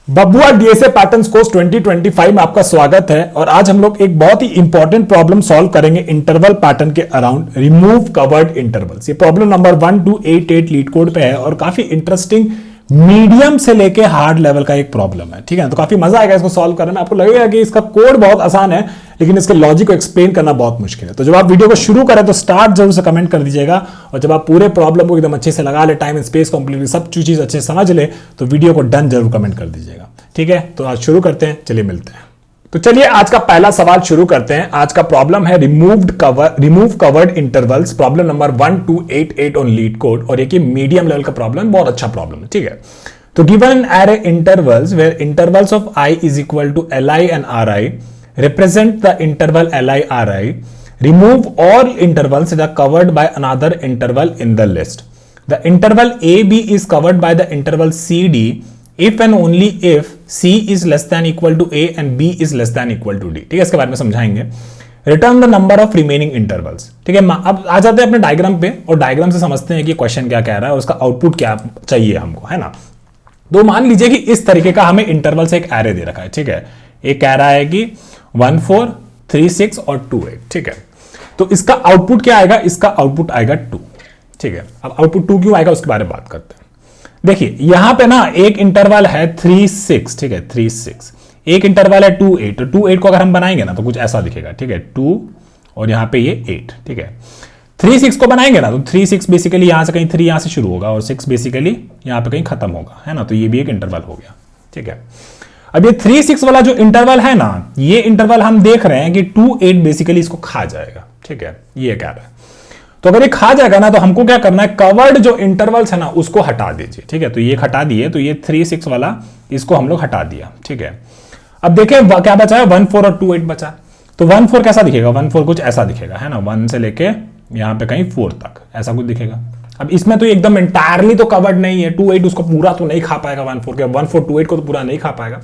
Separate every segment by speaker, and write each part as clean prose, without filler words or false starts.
Speaker 1: बबुआ DSA patterns course 2025 में आपका स्वागत है। और आज हम लोग एक बहुत ही इंपॉर्टेंट प्रॉब्लम सॉल्व करेंगे इंटरवल पैटर्न के अराउंड, रिमूव कवर्ड इंटरवल्स। ये प्रॉब्लम नंबर 1288 लीड कोड पे है और काफी इंटरेस्टिंग मीडियम से लेके हार्ड लेवल का एक प्रॉब्लम है। ठीक है, तो काफी मजा आएगा इसको सॉल्व करने में। आपको लगेगा कि इसका कोड बहुत आसान है लेकिन इसके लॉजिक को एक्सप्लेन करना बहुत मुश्किल है। तो जब आप वीडियो को शुरू करें तो स्टार्ट जरूर से कमेंट कर दीजिएगा, और जब आप पूरे प्रॉब्लम को एकदम अच्छे से लगा ले, टाइम एंड स्पेस कंप्लीटली सब चीज अच्छे से समझ ले, तो वीडियो को डन जरूर कमेंट कर दीजिएगा। ठीक है, तो आज शुरू करते हैं, चलिए मिलते हैं। तो चलिए आज का पहला सवाल शुरू करते हैं। आज का प्रॉब्लम है remove covered intervals, problem number 1288 on leet code. और ये मीडियम लेवल का प्रॉब्लम, बहुत अच्छा प्रॉब्लम है। ठीक है, तो given an array intervals where intervals of I is equal to Li and Ri represent the interval Li Ri, remove all intervals that are covered by another interval in the list. The interval AB is covered by the interval CD if and only if C is less than equal to A and B is less than equal to D. ठीक है, इसके बारे में समझाएंगे। Return the number of remaining intervals. ठीक है, अब आ जाते हैं अपने डायग्राम पे और डायग्राम से समझते हैं कि क्वेश्चन क्या कह रहा है और उसका आउटपुट क्या चाहिए हमको, है ना। तो मान लीजिए कि इस तरीके का हमें इंटरवल से एक एरे दे रखा है। ठीक है, एक कह रहा है कि 1 4 3 6 और 2 8। ठीक है, तो इसका आउटपुट क्या आएगा? इसका आउटपुट आएगा 2। ठीक है, अब आउटपुट 2 क्यों आएगा उसके बारे में बात करते हैं। देखिए यहां पे ना एक इंटरवल है 3 6। ठीक है, 3 6, एक इंटरवल है 2 8। तो 2 8 को अगर हम बनाएंगे ना तो कुछ ऐसा दिखेगा। ठीक है, 2 और यहां पे ये 8। ठीक है, 3 6 को बनाएंगे ना तो 3 6 बेसिकली यहां से कहीं 3 यहां से शुरू होगा और 6 बेसिकली यहां पे कहीं खत्म होगा, है ना। तो ये भी एक इंटरवल हो गया। ठीक है, अब ये 3 6 वाला जो इंटरवल है ना, ये इंटरवल हम देख रहे हैं कि 2 8 बेसिकली इसको खा जाएगा। ठीक है, ये कह रहा है। तो अगर ये खा जाएगा ना तो हमको क्या करना है, कवर्ड जो इंटरवल्स है ना उसको हटा दीजिए। ठीक है, तो ये हटा दिए, तो ये 3 6 वाला इसको हम लोग हटा दिया। ठीक है, अब देखें क्या बचा है, 1 4 और 2 8 बचा। तो 1 4 कैसा दिखेगा? 1 4 कुछ ऐसा दिखेगा, है ना। 1 से लेके यहां पे कहीं 4 तक ऐसा कुछ दिखेगा। अब इसमें तो एकदम एंटायरली तो कवर्ड नहीं है, 2 8 उसको पूरा तो नहीं खा पाएगा 1 4 के, 1 4 2 8 को तो पूरा नहीं खा पाएगा।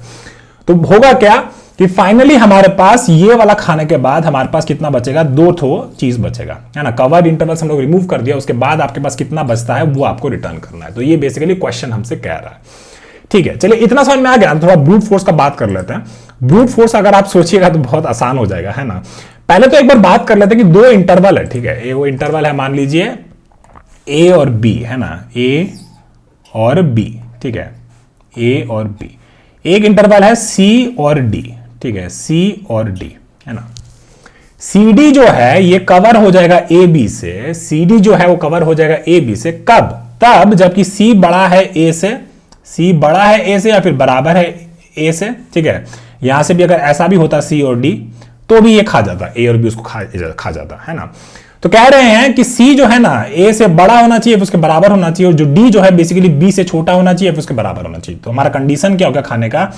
Speaker 1: तो होगा क्या कि फाइनली हमारे पास ये वाला खाने के बाद हमारे पास कितना बचेगा? 2 ठो चीज बचेगा, है ना। कवर्ड इंटरवल्स हम लोग रिमूव कर दिया, उसके बाद आपके पास कितना बचता है वो आपको रिटर्न करना है। तो ये बेसिकली क्वेश्चन हमसे कह रहा है। ठीक है, चलिए इतना समझ में आ गया। थोड़ा ब्रूट फोर्स का बात कर लेते हैं। ब्रूट फोर्स अगर आप सोचिएगा तो बहुत आसान हो जाएगा, है ना। पहले तो एक बार बात कर लेते हैं कि 2 इंटरवल है। ठीक है, वो इंटरवल है, मान लीजिए ए और बी, है ना, ए और बी। ठीक है, ए और बी। एक इंटरवल है सी और डी। ठीक है, सी और डी, है ना। सी डी जो है ये कवर हो जाएगा ए बी से। सी डी जो है वो कवर हो जाएगा ए बी से। कब? तब जबकि सी बड़ा है ए से, सी बड़ा है ए से या फिर बराबर है ए से। ठीक है, यहां से भी अगर ऐसा भी होता सी और डी तो भी ये खा जाता, ए और बी उसको खा जाता, है ना। तो कह रहे हैं कि सी जो है ना ए से बड़ा होना चाहिए, उसके बराबर होना चाहिए, और जो डी जो है बेसिकली बी से छोटा होना चाहिए, उसके बराबर होना चाहिए। तो हमारा कंडीशन क्या होगा खाने का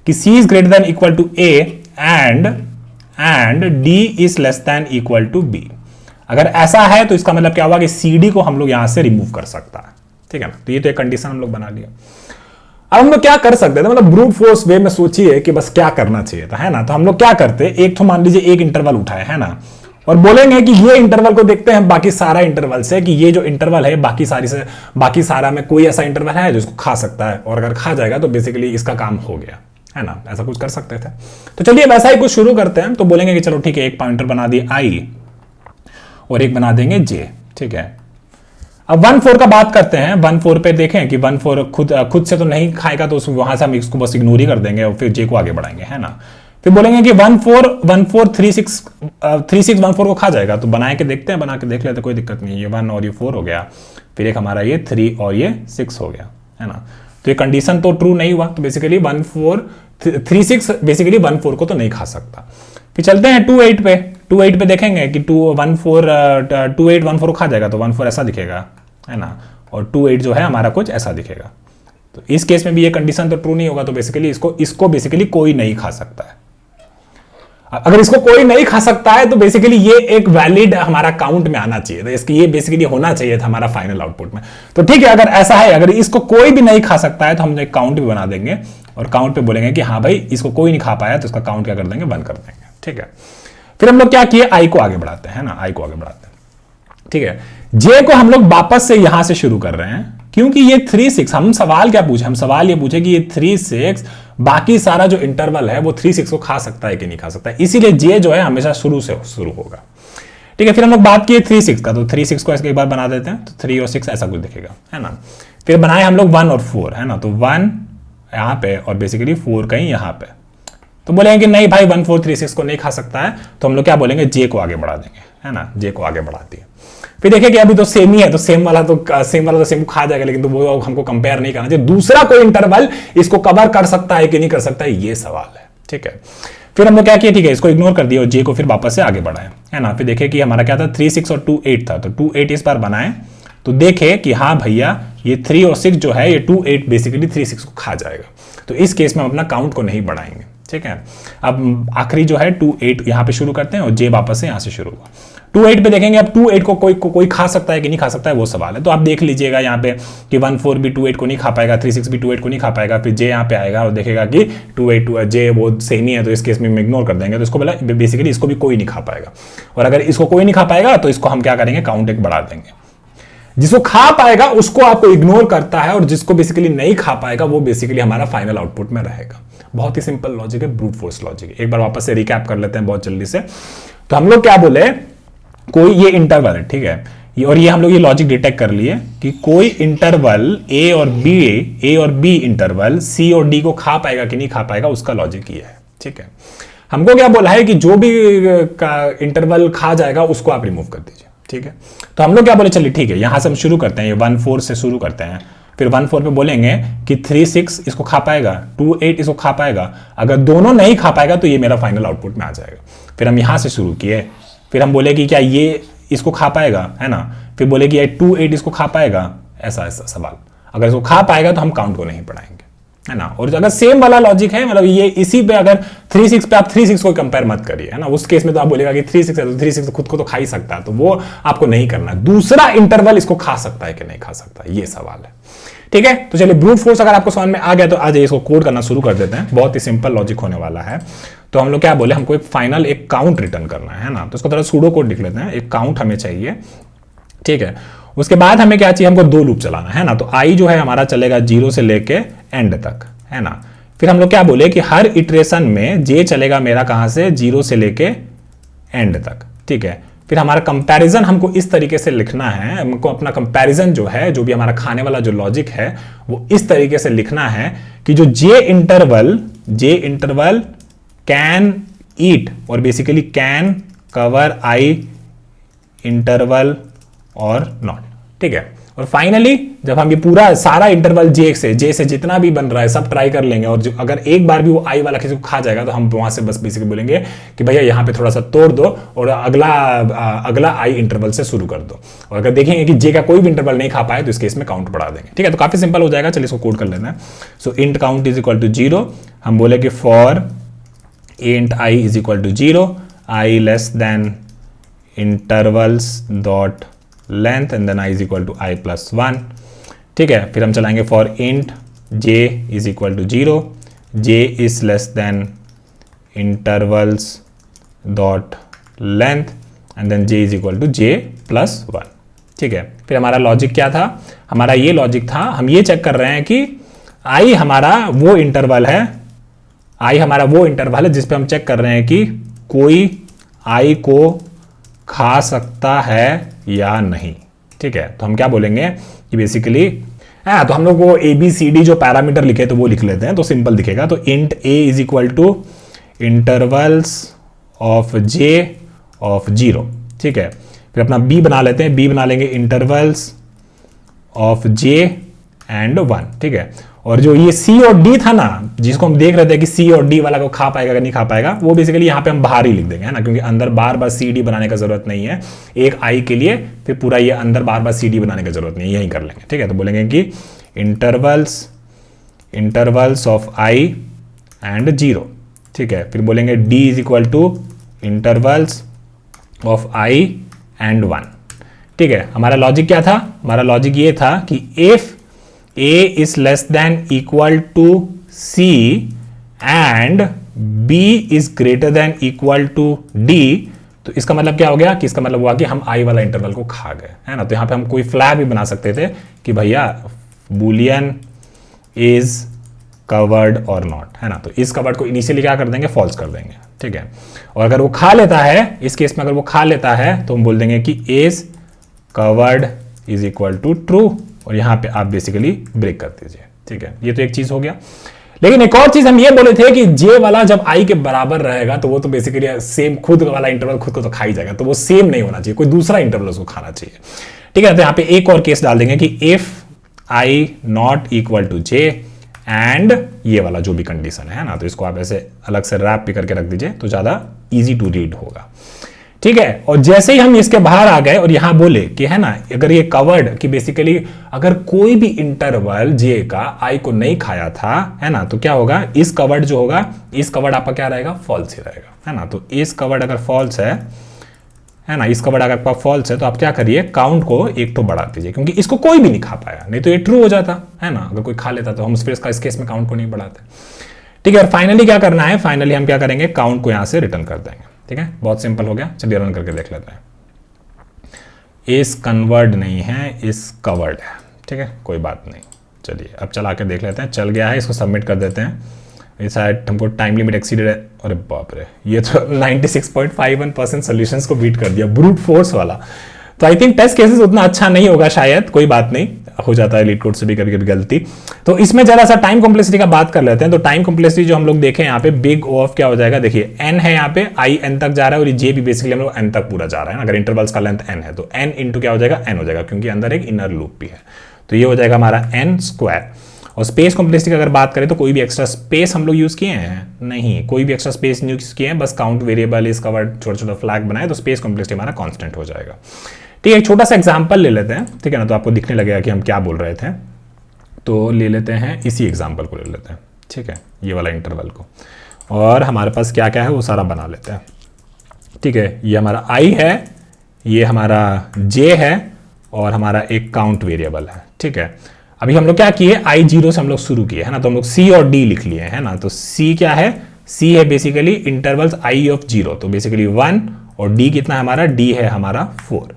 Speaker 1: कि C is greater than equal to A and D is less than equal to B. अगर ऐसा है तो इसका मतलब क्या होगा कि सी डी को हम लोग यहां से रिमूव कर सकता है। ठीक है ना, तो ये तो एक कंडीशन हम लोग बना लिया। अब हम लोग क्या कर सकते थे, मतलब ब्रूट फोर्स वे में सोचिए कि बस क्या करना चाहिए था, है ना। तो हम लोग क्या करते, एक तो मान लीजिए एक इंटरवल उठाए, है ना, और बोलेंगे कि ये इंटरवल को देखते हैं बाकी सारा इंटरवल से, कि ये जो इंटरवल है बाकी सारा में कोई ऐसा इंटरवल है जो इसको खा सकता है, और अगर खा जाएगा तो बेसिकली इसका काम हो गया, है ना। ऐसा कुछ कर सकते थे। तो चलिए वैसा ही कुछ शुरू करते हैं। तो बोलेंगे कि चलो ठीक है, एक पॉइंटर बना दिए आई और एक बना देंगे जे। ठीक है, अब 1 4 का बात करते हैं। 1 4 पे देखें कि 1 4 खुद से तो नहीं खाएगा, तो वहां से हम इसको बस इग्नोर ही कर देंगे और फिर जे को आगे बढ़ाएंगे, है ना। फिर बोलेंगे कि 1 4 3 6 1 4 को खा जाएगा। तो बना के देखते हैं, बना के देख लेते, कोई दिक्कत नहीं। ये 1 और ये 4 हो गया, फिर एक हमारा ये 3 और ये 6 हो गया, है ना। तो ये कंडीशन तो ट्रू नहीं हुआ, तो बेसिकली 1 4 3 6 बेसिकली 1 4 को तो नहीं खा सकता। फिर चलते हैं 2 8 पे। 2 8 पे देखेंगे कि 2 8 1 4 को खा जाएगा, तो 1 4 ऐसा दिखेगा, है ना, और 2 8 जो है हमारा कुछ ऐसा दिखेगा। तो इस केस में भी ये कंडीशन तो ट्रू नहीं होगा, तो बेसिकली इसको बेसिकली कोई नहीं खा सकता है। अगर इसको कोई नहीं खा सकता है तो बेसिकली ये एक वैलिड हमारा काउंट में आना चाहिए, तो इसकी ये बेसिकली होना चाहिए था हमारा फाइनल आउटपुट में। तो ठीक है, अगर ऐसा है, अगर इसको कोई भी नहीं खा सकता है तो हम एक काउंट भी बना देंगे और काउंट पे बोलेंगे कि हाँ भाई इसको कोई नहीं खा पाया, तो इसका काउंट क्या कर देंगे, 1 कर देंगे। ठीक है, फिर हम लोग क्या किए, आई को आगे बढ़ाते हैं, है ना, आई को आगे बढ़ाते हैं। ठीक है, जे को हम लोग वापस से यहां से शुरू कर रहे हैं। क्योंकि ये 3 6, हम सवाल क्या पूछे, हम सवाल ये पूछे कि ये 3 6 बाकी सारा जो इंटरवल है वो 3 6 को खा सकता है कि नहीं खा सकता है, इसीलिए जे जो है हमेशा शुरू से शुरू होगा। ठीक है, फिर हम लोग बात किए 3 6 का, तो 3 6 को ऐसे एक बार बना देते हैं, तो 3 और 6 ऐसा कुछ दिखेगा, है ना। फिर बनाए हम लोग 1 और 4, है ना, तो 1 यहाँ पे और बेसिकली 4 कहीं यहाँ पे। तो बोलेंगे कि नहीं भाई 1 4 3 6 को नहीं खा सकता है, तो हम लोग क्या बोलेंगे, जे को आगे बढ़ा देंगे, है ना, जे को आगे बढ़ा दिए। फिर देखिए कि अभी तो सेम ही है, तो सेम वाला तो सेम को खा जाएगा, लेकिन तो वो हमको कंपेयर नहीं करना चाहिए, दूसरा कोई इंटरवल इसको कवर कर सकता है कि नहीं कर सकता है, ये सवाल है। ठीक है, फिर हम लोग क्या किया, ठीक है, इसको इग्नोर कर दिया और जे को फिर वापस से आगे बढ़ाए, है ना। फिर देखिए कि हमारा क्या था, 3 6 और 2 8 था, तो 2 8 इस बार बनाए, तो देखे कि हाँ भैया ये 3 और 6 जो है ये 2 8 बेसिकली 3 6 को खा जाएगा, तो इस केस में हम अपना काउंट को नहीं बढ़ाएंगे। ठीक है, अब आखिरी जो है 2 8 यहां पे शुरू करते हैं और जे वापस से यहां से शुरू हुआ। 2 8 पे देखेंगे, अब 2 8 को कोई खा सकता है कि नहीं खा सकता है वो सवाल है, तो आप देख लीजिएगा यहाँ पे कि 1 4 भी 2 8 को नहीं खा पाएगा, 3 6 भी 2 8 को नहीं खा पाएगा, फिर जे यहाँ पे आएगा और देखेगा कि 2 8 जे वो सेम ही है, तो इस केस में हम इग्नोर कर देंगे, तो इसको बोला बेसिकली इसको भी कोई नहीं खा पाएगा, और अगर इसको कोई नहीं खा पाएगा तो इसको हम क्या करेंगे, काउंट एक बढ़ा देंगे। जिसको खा पाएगा उसको आप इग्नोर करता है, और जिसको बेसिकली नहीं खा पाएगा वो बेसिकली हमारा फाइनल आउटपुट में रहेगा। बहुत ही सिंपल लॉजिक है, ब्रूट फोर्स लॉजिक है। एक बार वापस से रिकैप कर लेते हैं बहुत जल्दी से। तो हम लोग क्या बोले, कोई ये इंटरवल है, ठीक है, और ये हम लोग ये लॉजिक डिटेक्ट कर लिए कि कोई इंटरवल ए और बी इंटरवल सी और डी को खा पाएगा कि नहीं खा पाएगा, उसका लॉजिक ये है। ठीक है, हमको क्या बोला है कि जो भी इंटरवल खा जाएगा उसको आप रिमूव कर दीजिए। ठीक है, तो हम लोग क्या बोले, चलिए ठीक है, यहां से हम शुरू करते हैं, ये 1 4 से शुरू करते हैं, फिर 1 4 पे बोलेंगे कि 3 6 इसको खा पाएगा, 2 8 इसको खा पाएगा, अगर दोनों नहीं खा पाएगा तो ये मेरा फाइनल आउटपुट में आ जाएगा। फिर हम यहां से शुरू किए, फिर हम बोले कि क्या ये इसको खा पाएगा, है ना, फिर बोले कि 2 8 इसको खा पाएगा, ऐसा सवाल, अगर इसको खा पाएगा तो हम काउंट को नहीं बढ़ाएंगे, है ना। और अगर सेम वाला लॉजिक है, मतलब ये इसी पे अगर 3 6 पे आप 3 6 को कंपेयर मत करिए, है ना, उस केस में तो आप बोलेगा कि 3 6 है तो 3 6 खुद को तो खा ही सकता है, तो वो आपको नहीं करना, दूसरा इंटरवल इसको खा सकता है कि नहीं खा सकता, ये सवाल है। ठीक है, तो चलिए ब्रूट फोर्स अगर आपको समझ में आ गया तो आज इसको कोड करना शुरू कर देते हैं, बहुत ही सिंपल लॉजिक होने वाला है। तो हम लोग क्या बोले, हमको एक फाइनल एक काउंट रिटर्न करना है ना, तो इसको थोड़ा सूडो कोड लिख लेते हैं, एक काउंट हमें चाहिए। ठीक है, उसके बाद हमें क्या चाहिए, हमको 2 लूप चलाना है ना, तो आई जो है हमारा चलेगा 0 से लेके एंड तक, है ना। फिर हम लोग क्या बोले कि हर इटरेशन में जे चलेगा मेरा कहां से, 0 से लेके एंड तक। ठीक है, फिर हमारा कंपैरिजन हमको इस तरीके से लिखना है, हमको अपना कंपैरिजन जो है, जो भी हमारा खाने वाला जो लॉजिक है वो इस तरीके से लिखना है कि जो जे इंटरवल कैन ईट और basically can cover I interval और नॉट। ठीक है, और फाइनली जब हम ये पूरा सारा इंटरवल जे से जितना भी बन रहा है सब ट्राई कर लेंगे, और अगर एक बार भी वो आई वाला किसी को खा जाएगा तो हम वहां से बस बेसिकली बोलेंगे कि भैया यहाँ पे थोड़ा सा तोड़ दो और अगला आई इंटरवल से शुरू कर दो, और अगर देखेंगे कि जे का कोई भी इंटरवल नहीं खा पाए तो इस केस में काउंट बढ़ा देंगे। ठीक है, तो काफी सिंपल हो जाएगा, चलिए इसको कोड कर लेना है। So int count is equal to 0, हम बोले कि for int i is equal to 0, i less than intervals dot length and then i is equal to i plus 1। ठीक है, फिर हम चलाएंगे for int j is equal to 0, j is less than intervals dot length and then j is equal to j plus 1। ठीक है, फिर हमारा logic क्या था, हमारा ये लॉजिक था, हम ये चेक कर रहे हैं कि आई हमारा वो इंटरवल है जिस पे हम चेक कर रहे हैं कि कोई आई को खा सकता है या नहीं। ठीक है, तो हम क्या बोलेंगे कि बेसिकली तो हम लोग वो ABCD जो पैरामीटर लिखे तो वो लिख लेते हैं, तो सिंपल दिखेगा। तो int A is equal to intervals of J of 0। ठीक है, फिर अपना B बना लेते हैं, B बना लेंगे इंटरवल्स ऑफ J एंड 1। ठीक है, और जो ये C और D था ना, जिसको हम देख रहे थे कि C और D वाला को खा पाएगा कि नहीं खा पाएगा, वो बेसिकली यहाँ पे हम बाहर ही लिख देंगे, है ना, क्योंकि अंदर बार बार C D बनाने का जरूरत नहीं है एक आई के लिए, फिर पूरा ये अंदर बार बार C D बनाने की जरूरत नहीं है, यही कर लेंगे। ठीक है, तो बोलेंगे कि इंटरवल्स ऑफ आई एंड 0। ठीक है, फिर बोलेंगे D is equal to intervals of i and 1। ठीक है, हमारा लॉजिक क्या था, हमारा लॉजिक ये था कि if A is less than equal to C and B is greater than equal to D, तो इसका मतलब क्या हो गया कि इसका मतलब हुआ कि हम I वाला इंटरवल को खा गए, है ना। तो यहाँ पे हम कोई फ्लैग भी बना सकते थे कि भैया बूलियन इज कवर्ड और नॉट, है ना। तो इस कवर्ड को इनिशियली क्या कर देंगे, फॉल्स कर देंगे, ठीक है। और अगर वो खा लेता है, इस केस में अगर वो खा लेता है तो हम बोल देंगे कि is covered is equal to true, और यहां पे आप बेसिकली ब्रेक कर दीजिए, ठीक है। ये तो एक चीज हो गया। लेकिन एक और चीज हम ये बोले थे कि जे वाला जब आई के बराबर रहेगा तो वो तो बेसिकली सेम, खुद वाला इंटरवल खुद को तो खा ही जाएगा, तो वो सेम नहीं होना चाहिए, कोई दूसरा इंटरवल उसको खाना चाहिए, ठीक है। तो यहाँ पे एक और केस डाल देंगे कि if i not equal to j and ये वाला जो भी कंडीशन है ना, तो इसको आप ऐसे अलग से रैप भी करके रख दीजिए तो ज्यादा इजी टू रीड होगा, ठीक है। और जैसे ही हम इसके बाहर आ गए और यहां बोले कि है ना, अगर ये कवर्ड कि बेसिकली अगर कोई भी इंटरवल जे का आई को नहीं खाया था, है ना, तो क्या होगा, इस कवर्ड जो होगा, इस कवर्ड आपका क्या रहेगा, फॉल्स ही रहेगा, है ना। तो इस कवर्ड अगर फॉल्स है ना, इस कवर्ड अगर आपका फॉल्स है तो आप क्या करिए, काउंट को एक तो बढ़ा दीजिए, क्योंकि इसको कोई भी नहीं खा पाया, नहीं तो ये ट्रू हो जाता, है ना। अगर कोई खा लेता तो हम फिर इस केस में काउंट को नहीं बढ़ाते, ठीक है। और फाइनली क्या करना है, फाइनली हम क्या करेंगे, काउंट को यहां से रिटर्न कर देंगे, ठीक है। बहुत सिंपल हो गया, चलिए रन करके देख लेते हैं। इस कन्वर्ड नहीं है, इस कवर्ड है, ठीक है, कोई बात नहीं। चलिए अब चला के देख लेते हैं, चल गया है, इसको सबमिट कर देते हैं। ये शायद हमको टाइम लिमिट एक्सीडेड है, अरे बाप रे, ये तो 96.51% सॉल्यूशंस को बीट कर दिया, ब्रूट फोर्स वाला। तो आई थिंक टेस्ट केसेस उतना अच्छा नहीं होगा शायद, कोई बात नहीं, हो जाता है लीड कोड से भी कभी कभी गलती। तो इसमें जरा सा टाइम कॉम्प्लेक्सिटी का बात कर लेते हैं। तो टाइम कॉम्प्लेक्सिटी जो हम लोग देखें यहाँ पे, बिग ओ ऑफ क्या हो जाएगा, देखिए n है यहाँ पे, i n तक जा रहा है और ये j भी बेसिकली हम लोग n तक पूरा जा रहा है ना। अगर इंटरवल्स का लेंथ n है तो n इंटू क्या हो जाएगा, n हो जाएगा, क्योंकि अंदर एक इनर लूप भी है, तो ये हो जाएगा हमारा n स्क्वायर। और स्पेस कॉम्प्लेक्सिटी की अगर बात करें तो कोई भी एक्स्ट्रा स्पेस हम लोग यूज किए हैं नहीं, कोई भी एक्स्ट्रा स्पेस यूज किए हैं, बस काउंट वेरिएबल इस कवर्ड छोटा छोटा फ्लैग बनाए तो स्पेस कॉम्प्लेक्सिटी हमारा कांस्टेंट हो जाएगा, ठीक है। एक छोटा सा एग्जांपल ले लेते हैं, ठीक है ना, तो आपको दिखने लगेगा कि हम क्या बोल रहे थे। तो ले लेते हैं इसी एग्जांपल को ले लेते हैं, ठीक है, ये वाला इंटरवल को, और हमारे पास क्या क्या है वो सारा बना लेते हैं, ठीक है। ये हमारा i है, ये हमारा j है, और हमारा एक काउंट वेरिएबल है, ठीक है। अभी हम लोग क्या किए, i 0 से हम लोग शुरू किए, है ना, तो हम लोग c और d लिख लिए, है ना। तो c क्या है, c है बेसिकली इंटरवल्स i ऑफ 0, तो बेसिकली 1, और d कितना है हमारा, d है हमारा 4,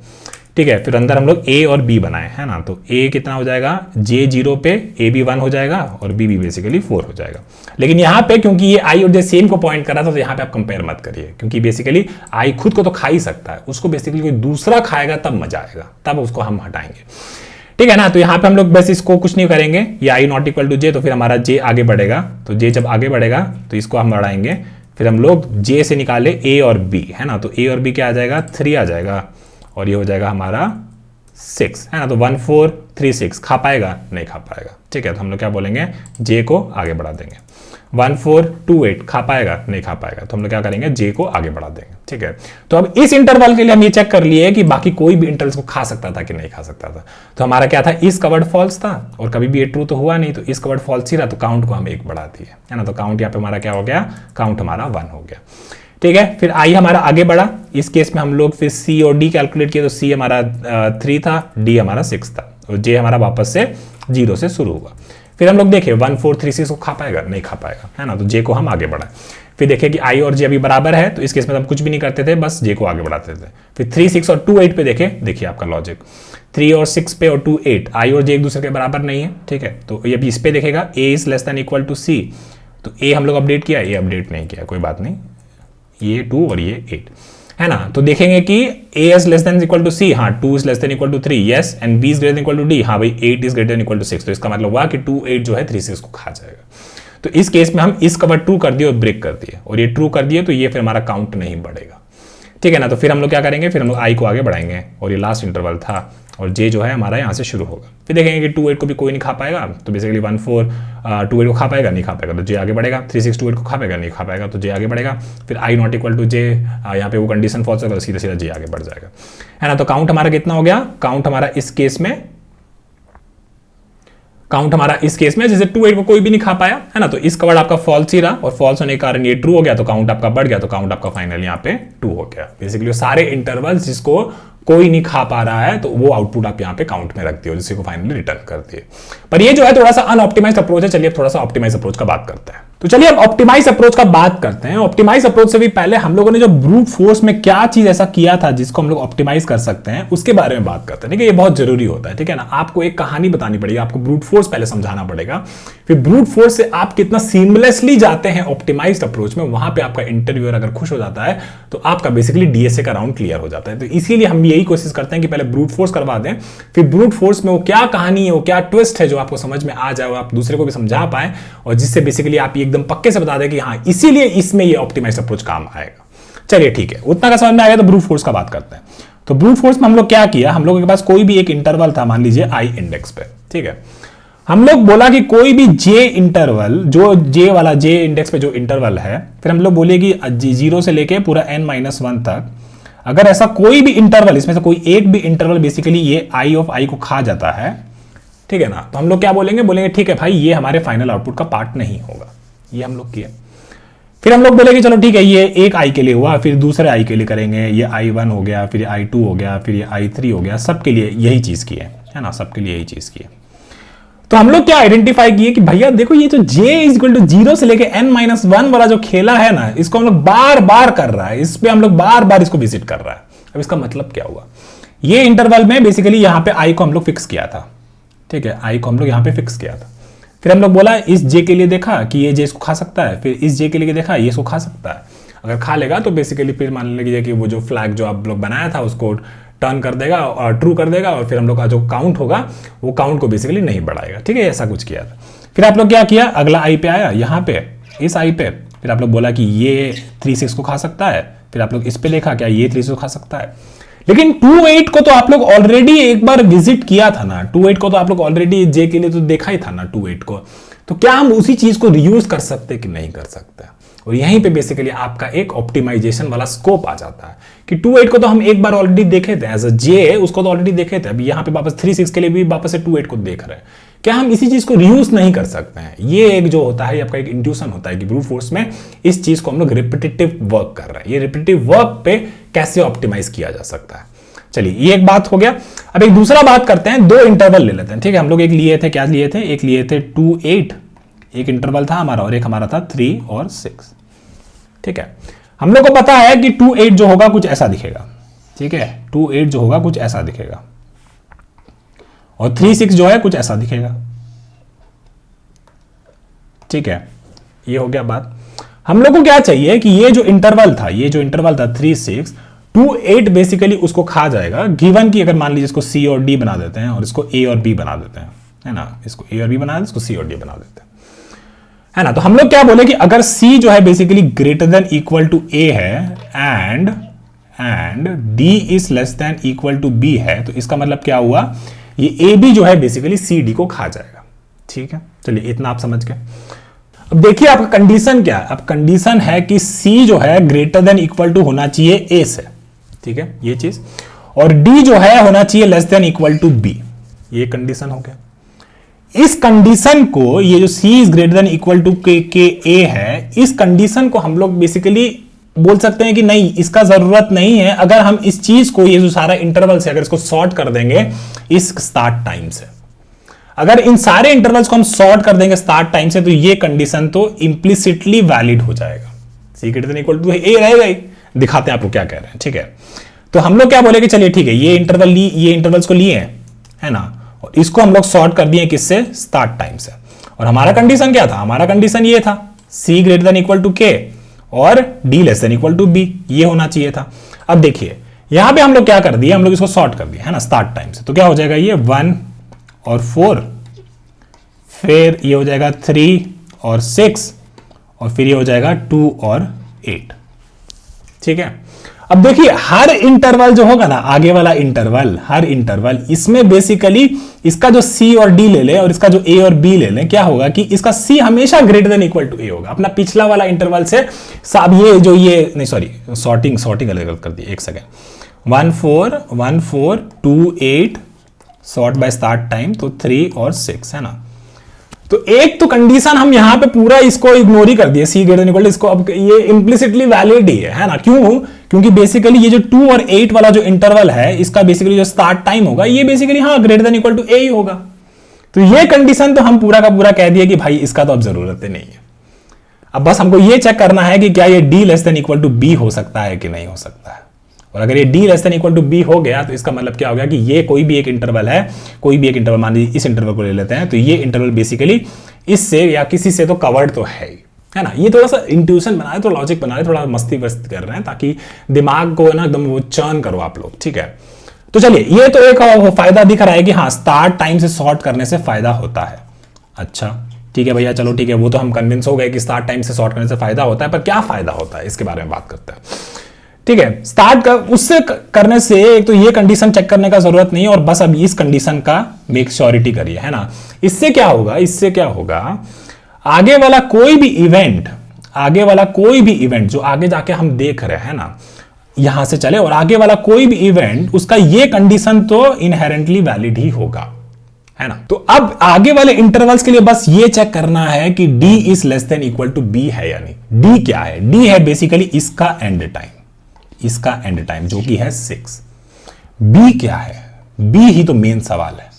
Speaker 1: ठीक है। फिर अंदर हम लोग a और b बनाए, है ना, तो a कितना हो जाएगा, j 0 पे a भी 1 हो जाएगा और b भी बेसिकली 4 हो जाएगा। लेकिन यहाँ पे क्योंकि ये i और j सेम को पॉइंट कर रहा था, तो यहाँ पे आप कंपेयर मत करिए, क्योंकि बेसिकली i खुद को तो खा ही सकता है, उसको बेसिकली कोई दूसरा खाएगा तब मजा आएगा, तब उसको हम हटाएंगे, ठीक है ना। तो यहाँ पे हम लोग बस इसको कुछ नहीं करेंगे, ये i not equal to j, तो फिर हमारा j आगे बढ़ेगा, तो j जब आगे बढ़ेगा तो इसको हम बढ़ाएंगे, फिर हम लोग j से निकाले a और b, है ना, तो a और b क्या आ जाएगा, 3 आ जाएगा, और ये हो जाएगा हमारा 6, है ना। तो 1 4 3 6 खा पाएगा, नहीं खा पाएगा, ठीक है। तो हम लोग क्या बोलेंगे, j को आगे बढ़ा देंगे। 1 4 2 8 खा पाएगा, नहीं खा पाएगा, तो हम लोग क्या करेंगे, j को आगे बढ़ा देंगे, ठीक है। तो अब इस इंटरवल के लिए हम ये चेक कर लिए कि बाकी कोई भी इंटरवल को खा सकता था कि नहीं खा सकता था। तो हमारा क्या था, इस कवर्ड फॉल्स था, और कभी भी ये ट्रू तो हुआ नहीं, तो इस कवर्ड फॉल्स ही रहा, तो काउंट को हम 1 बढ़ा दिए, है ना। तो काउंट यहाँ पे हमारा क्या हो गया, काउंट हमारा 1 हो गया, ठीक है। फिर i हमारा आगे बढ़ा, इस केस में हम लोग फिर c और d कैलकुलेट किए, तो c हमारा 3 था, d हमारा 6 था, और j हमारा वापस से 0 से शुरू हुआ। फिर हम लोग देखे 1 4 3 6 को खा पाएगा, नहीं खा पाएगा, है ना, तो j को हम आगे बढ़ाए। फिर देखे कि i और j अभी बराबर है, तो इस केस में हम कुछ भी नहीं करते थे, बस j को आगे बढ़ाते थे। फिर 3 6 और 2 8 पे देखे, देखिए आपका लॉजिक 3 और 6 पे और 2 8, i और j एक दूसरे के बराबर नहीं है, ठीक है। तो ये अभी इस पे देखेगा a is less than equal to c, तो a हम लोग अपडेट किया, a अपडेट नहीं किया, कोई बात नहीं, ये 2 और ये 8, है ना। तो देखेंगे कि a is less than equal to c, हाँ 2 is less than equal to 3, yes, and b is greater than equal to d, हाँ भाई 8 is greater than equal to 6, तो इसका मतलब हुआ कि 2 8 जो है 3 6 को खा जाएगा। तो इस केस में हम इस कवर ट्रू कर दिए और ब्रेक कर दिए, और ये ट्रू कर दिए, तो ये फिर हमारा काउंट नहीं बढ़ेगा, ठीक है ना। तो फिर हम लोग क्या करेंगे, फिर हम लोग i को आगे बढ़ाएंगे, और ये लास्ट इंटरवल था, और j जो है हमारा यहाँ से शुरू होगा। फिर देखेंगे कि 2 8 को भी कोई नहीं खा पाएगा, तो बेसिकली 1 4 2 8 को खा पाएगा, नहीं खा पाएगा, तो j आगे बढ़ेगा। 3 6 2 8 को खा पाएगा, नहीं खा पाएगा, तो j आगे बढ़ेगा। फिर i not equal to j, यहाँ पे वो कंडीशन फॉल्स होगा, तो सीधा सीधा j आगे बढ़ जाएगा, है ना। तो काउंट हमारा कितना हो गया, काउंट हमारा इस केस में, काउंट हमारा इस केस में जैसे 2 8 को कोई भी नहीं खा पाया, है ना, तो इस कवर्ड आपका फॉल्स ही रहा, और फॉल्स होने के कारण ये ट्रू हो गया, तो काउंट आपका बढ़ गया, तो काउंट आपका फाइनली यहाँ पे 2 हो गया। बेसिकली सारे इंटरवल्स जिसको कोई नहीं खा पा रहा है, तो वो आउटपुट आप यहाँ पे काउंट में रख दिए, जिसको फाइनली रिटर्न कर दिए। पर ये जो है थोड़ा सा अनऑप्टिमाइज्ड अप्रोच है, चलिए थोड़ा सा ऑप्टिमाइज्ड अप्रोच का बात करते हैं। तो चलिए अब ऑप्टिमाइज अप्रोच का बात करते हैं। ऑप्टिमाइज अप्रोच से भी पहले हम लोगों ने जो ब्रूट फोर्स में क्या चीज ऐसा किया था जिसको हम लोग ऑप्टिमाइज कर सकते हैं उसके बारे में बात करते हैं। ठीक है, ये बहुत जरूरी होता है। ठीक है ना, आपको एक कहानी बतानी पड़ेगी, आपको ब्रूट फोर्स पहले समझाना पड़ेगा, फिर ब्रूट फोर्स से आप कितना सीमलेसली जाते हैं ऑप्टिमाइज अप्रोच में, वहां पे आपका इंटरव्यूअर अगर खुश हो जाता है तो आपका बेसिकली डीएसए का राउंड क्लियर हो जाता है। तो इसीलिए हम यही कोशिश करते हैं कि पहले ब्रूट फोर्स करवा दें, फिर ब्रूट फोर्स में वो क्या कहानी है, वो क्या ट्विस्ट है जो आपको समझ में आ जाए, आप दूसरे को भी समझा पाए और जिससे बेसिकली आप एकदम पक्के से बता दें कि हाँ इसीलिए इसमें ये ऑप्टिमाइज अप्रोच काम आएगा। चलिए ठीक है, उतना का समझ में आएगा तो ब्रूट फोर्स का बात करते हैं। तो ब्रूट फोर्स में हम लोग क्या किया, हम लोग के पास कोई भी एक इंटरवल था, मान लीजिए आई इंडेक्स पे। ठीक है, हम लोग बोला कि कोई भी जे इंटरवल, जो जे वाला जे इंडेक्स पे जो इंटरवल है, फिर हम लोग बोले कि 0 से लेके पूरा n-1 तक अगर ऐसा कोई भी इंटरवल, इसमें से कोई एक भी इंटरवल बेसिकली ये आई ऑफ आई को खा जाता है, ठीक है ना, तो हम लोग क्या बोलेंगे, बोलेंगे ठीक है भाई ये हमारे फाइनल आउटपुट का पार्ट नहीं होगा। ये हम लोग किया। फिर हम लोग बोलेंगे चलो ठीक है ये एक आई के लिए हुआ, फिर दूसरे आई के लिए करेंगे, ये i1 हो गया, फिर i2 हो गया, फिर ये i3 हो गया, सबके लिए यही चीज की है ना, सबके लिए यही चीज की है। तो हम लोग क्या आइडेंटिफाई किए कि भैया देखो ये जो j इक्वल टू 0 से लेके n-1 वाला जो खेला है ना, इसको हम लोग बार बार कर रहा है, इस पे हम लोग बार बार इसको विजिट कर रहा है। अब इसका मतलब क्या हुआ, ये इंटरवल में बेसिकली यहां पे i को हम लोग फिक्स किया था। ठीक है, i को हम लोग यहां पे फिक्स किया था। फिर हम लोग बोला इस j के लिए देखा कि ये j इसको खा सकता है, फिर इस j के लिए देखा ये इसको खा सकता है। अगर खा लेगा तो बेसिकली फिर मान लीजिए कि वो जो फ्लैग जो आप लोग बनाया था उसको टर्न कर देगा और ट्रू कर देगा, और फिर हम लोग का जो काउंट होगा वो काउंट को बेसिकली नहीं बढ़ाएगा। ठीक है, ऐसा कुछ किया था। फिर आप लोग क्या किया, अगला आई पे आया, यहाँ पे इस आई पे, फिर आप लोग बोला कि ये 3-6 को खा सकता है। फिर आप लोग इस पे देखा क्या ये 3-6 को खा सकता है। लेकिन 2-8 को तो आप लोग ऑलरेडी एक बार विजिट किया था ना, 2-8 को तो आप लोग ऑलरेडी जे के लिए तो देखा ही था ना 2-8 को, तो क्या हम उसी चीज को रीयूज कर सकते कि नहीं कर सकते। और यहीं पे बेसिकली आपका एक ऑप्टिमाइजेशन वाला स्कोप आ जाता है कि 2-8 को तो हम एक बार ऑलरेडी देखे थे एज अ जे, उसको तो ऑलरेडी देखे थे, अभी यहाँ पे वापस 3-6 के लिए भी वापस से 2-8 को देख रहे हैं, क्या हम इसी चीज को रीयूज नहीं कर सकते हैं। ये एक जो होता है आपका एक इंट्यूशन होता है कि ब्रूट फोर्स में इस चीज को हम लोग रिपीटेटिव वर्क कर रहे हैं, ये रिपीटेटिव वर्क पे कैसे ऑप्टिमाइज किया जा सकता है। चलिए ये एक बात हो गया। अब एक दूसरा बात करते हैं, दो इंटरवल ले लेते हैं। ठीक है, हम लोग एक लिए थे, क्या लिए थे, एक लिए थे 2-8, एक इंटरवल था हमारा, और एक हमारा था 3 और 6। ठीक है, हम लोग को पता है कि 2-8 जो होगा कुछ ऐसा दिखेगा। ठीक है, 2-8 जो होगा कुछ ऐसा दिखेगा, और 3-6 जो है कुछ ऐसा दिखेगा। ठीक है, ये हो गया बात। हम लोग को क्या चाहिए कि ये जो इंटरवल था, ये जो इंटरवल था 3-6, 2-8 बेसिकली उसको खा जाएगा, गिवन की अगर मान लीजिए इसको C और D बना देते हैं और इसको A और B बना देते हैं, है ना, इसको A और B बना देते हैं, इसको C और D बना देते हैं, है ना। तो हम लोग क्या बोले कि अगर C जो है basically greater than equal to A है and D is less than equal to B है, तो इसका मतलब क्या हुआ, ये AB जो है बेसिकली CD को खा जाएगा। ठीक है, चलिए इतना आप समझ गए। अब देखिए आपका कंडीशन क्या है, अब कंडीशन है कि C जो है ग्रेटर देन इक्वल टू होना चाहिए A से। ठीक है, ये चीज, और D जो है होना चाहिए less than equal to B, ये कंडीशन हो गया। इस कंडीशन को, ये जो C is greater than equal to के A है, इस कंडीशन को हम लोग बेसिकली बोल सकते हैं कि नहीं इसका जरूरत नहीं है, अगर हम इस चीज को, ये जो सारा इंटरवल से अगर इसको सॉर्ट कर देंगे इस स्टार्ट टाइम से, अगर इन सारे इंटरवल्स को हम सॉर्ट कर देंगे स्टार्ट टाइम से, तो ये कंडीशन तो इंप्लिसिटली वैलिड हो जाएगा। C greater than equal to A रहेगा ही। दिखाते हैं आपको क्या कह रहे हैं। ठीक है, तो हम लोग क्या बोले कि चलिए ठीक है, ये इंटरवल्स को लिए हैं, है ना, और इसको हम लोग सॉर्ट कर दिए किससे, स्टार्ट टाइम से। और हमारा कंडीशन क्या था, हमारा कंडीशन ये था C greater than equal to K और D less than equal to B, ये होना चाहिए था। अब देखिए यहां पे हम लोग क्या कर दिए, हम लोग इसको सॉर्ट कर दिए, है ना, स्टार्ट टाइम से। तो क्या हो जाएगा, ये 1 और 4, फिर ये हो जाएगा 3 और 6, और फिर ये हो जाएगा 2 और 8। ठीक है, अब देखिए हर इंटरवल जो होगा ना, आगे वाला इंटरवल, हर इंटरवल, इसमें बेसिकली इसका जो C और D ले ले और इसका जो A और B ले ले, क्या होगा कि इसका C हमेशा greater than equal to A होगा। अपना पिछला वाला इंटरवल से सब ये जो ये नहीं सॉरी सॉर्टिंग अलग कर दी, एक second, 1 4 2 8 sort by start time, तो 3 और 6, है ना। तो एक तो कंडीशन हम यहां पे पूरा इसको इग्नोर ही कर दिए, C greater than equal to, इसको अब ये इंप्लिसिटली वैलिड ही है ना। क्यों, क्योंकि बेसिकली ये जो 2 और 8 वाला जो इंटरवल है, इसका बेसिकली जो स्टार्ट टाइम होगा ये बेसिकली हाँ greater than equal to A ही होगा। तो ये कंडीशन तो हम पूरा का पूरा कह दिए कि भाई इसका तो अब जरूरत ही नहीं है। अब बस हमको ये चेक करना है कि क्या ये d less than equal to b हो सकता है कि नहीं हो सकता है। और अगर ये d less than equal to b हो गया तो इसका मतलब क्या हो गया कि ये कोई भी एक इंटरवल है, कोई भी एक इंटरवल, मान लीजिए इस इंटरवल को ले लेते हैं, तो ये इंटरवल बेसिकली इससे या किसी से तो कवर्ड तो है ना। ये थोड़ा सा इंट्यूशन बना रहे, थोड़ा लॉजिक बना रहे, थोड़ा मस्ती वस्ती कर रहे हैं ताकि दिमाग को ना एकदम वो चर्न करो आप लोग, ठीक है। तो चलिए, ये तो एक फायदा दिख रहा है कि हाँ स्टार्ट टाइम से सॉर्ट करने से फायदा होता है। अच्छा ठीक है भैया, चलो ठीक है, वो तो हम कन्विंस हो गए कि स्टार्ट टाइम से सॉर्ट करने से फायदा होता है, पर क्या फायदा होता है इसके बारे में बात करते हैं। ठीक है, स्टार्ट कर उससे करने से एक तो ये कंडीशन चेक करने का जरूरत नहीं, और बस अब इस कंडीशन का मेक श्योरिटी करिए, है ना। इससे क्या होगा, इससे क्या होगा, आगे वाला कोई भी इवेंट जो आगे जाके हम देख रहे हैं ना, यहां से चले और आगे वाला कोई भी इवेंट, उसका ये कंडीशन तो इनहेरेंटली वैलिड ही होगा, है ना। तो अब आगे वाले इंटरवल्स के लिए बस ये चेक करना है कि d is less than equal to b है या नहीं। d क्या है, d है बेसिकली इसका एंड टाइम जो कि है 6। b क्या है, b ही तो मेन सवाल है।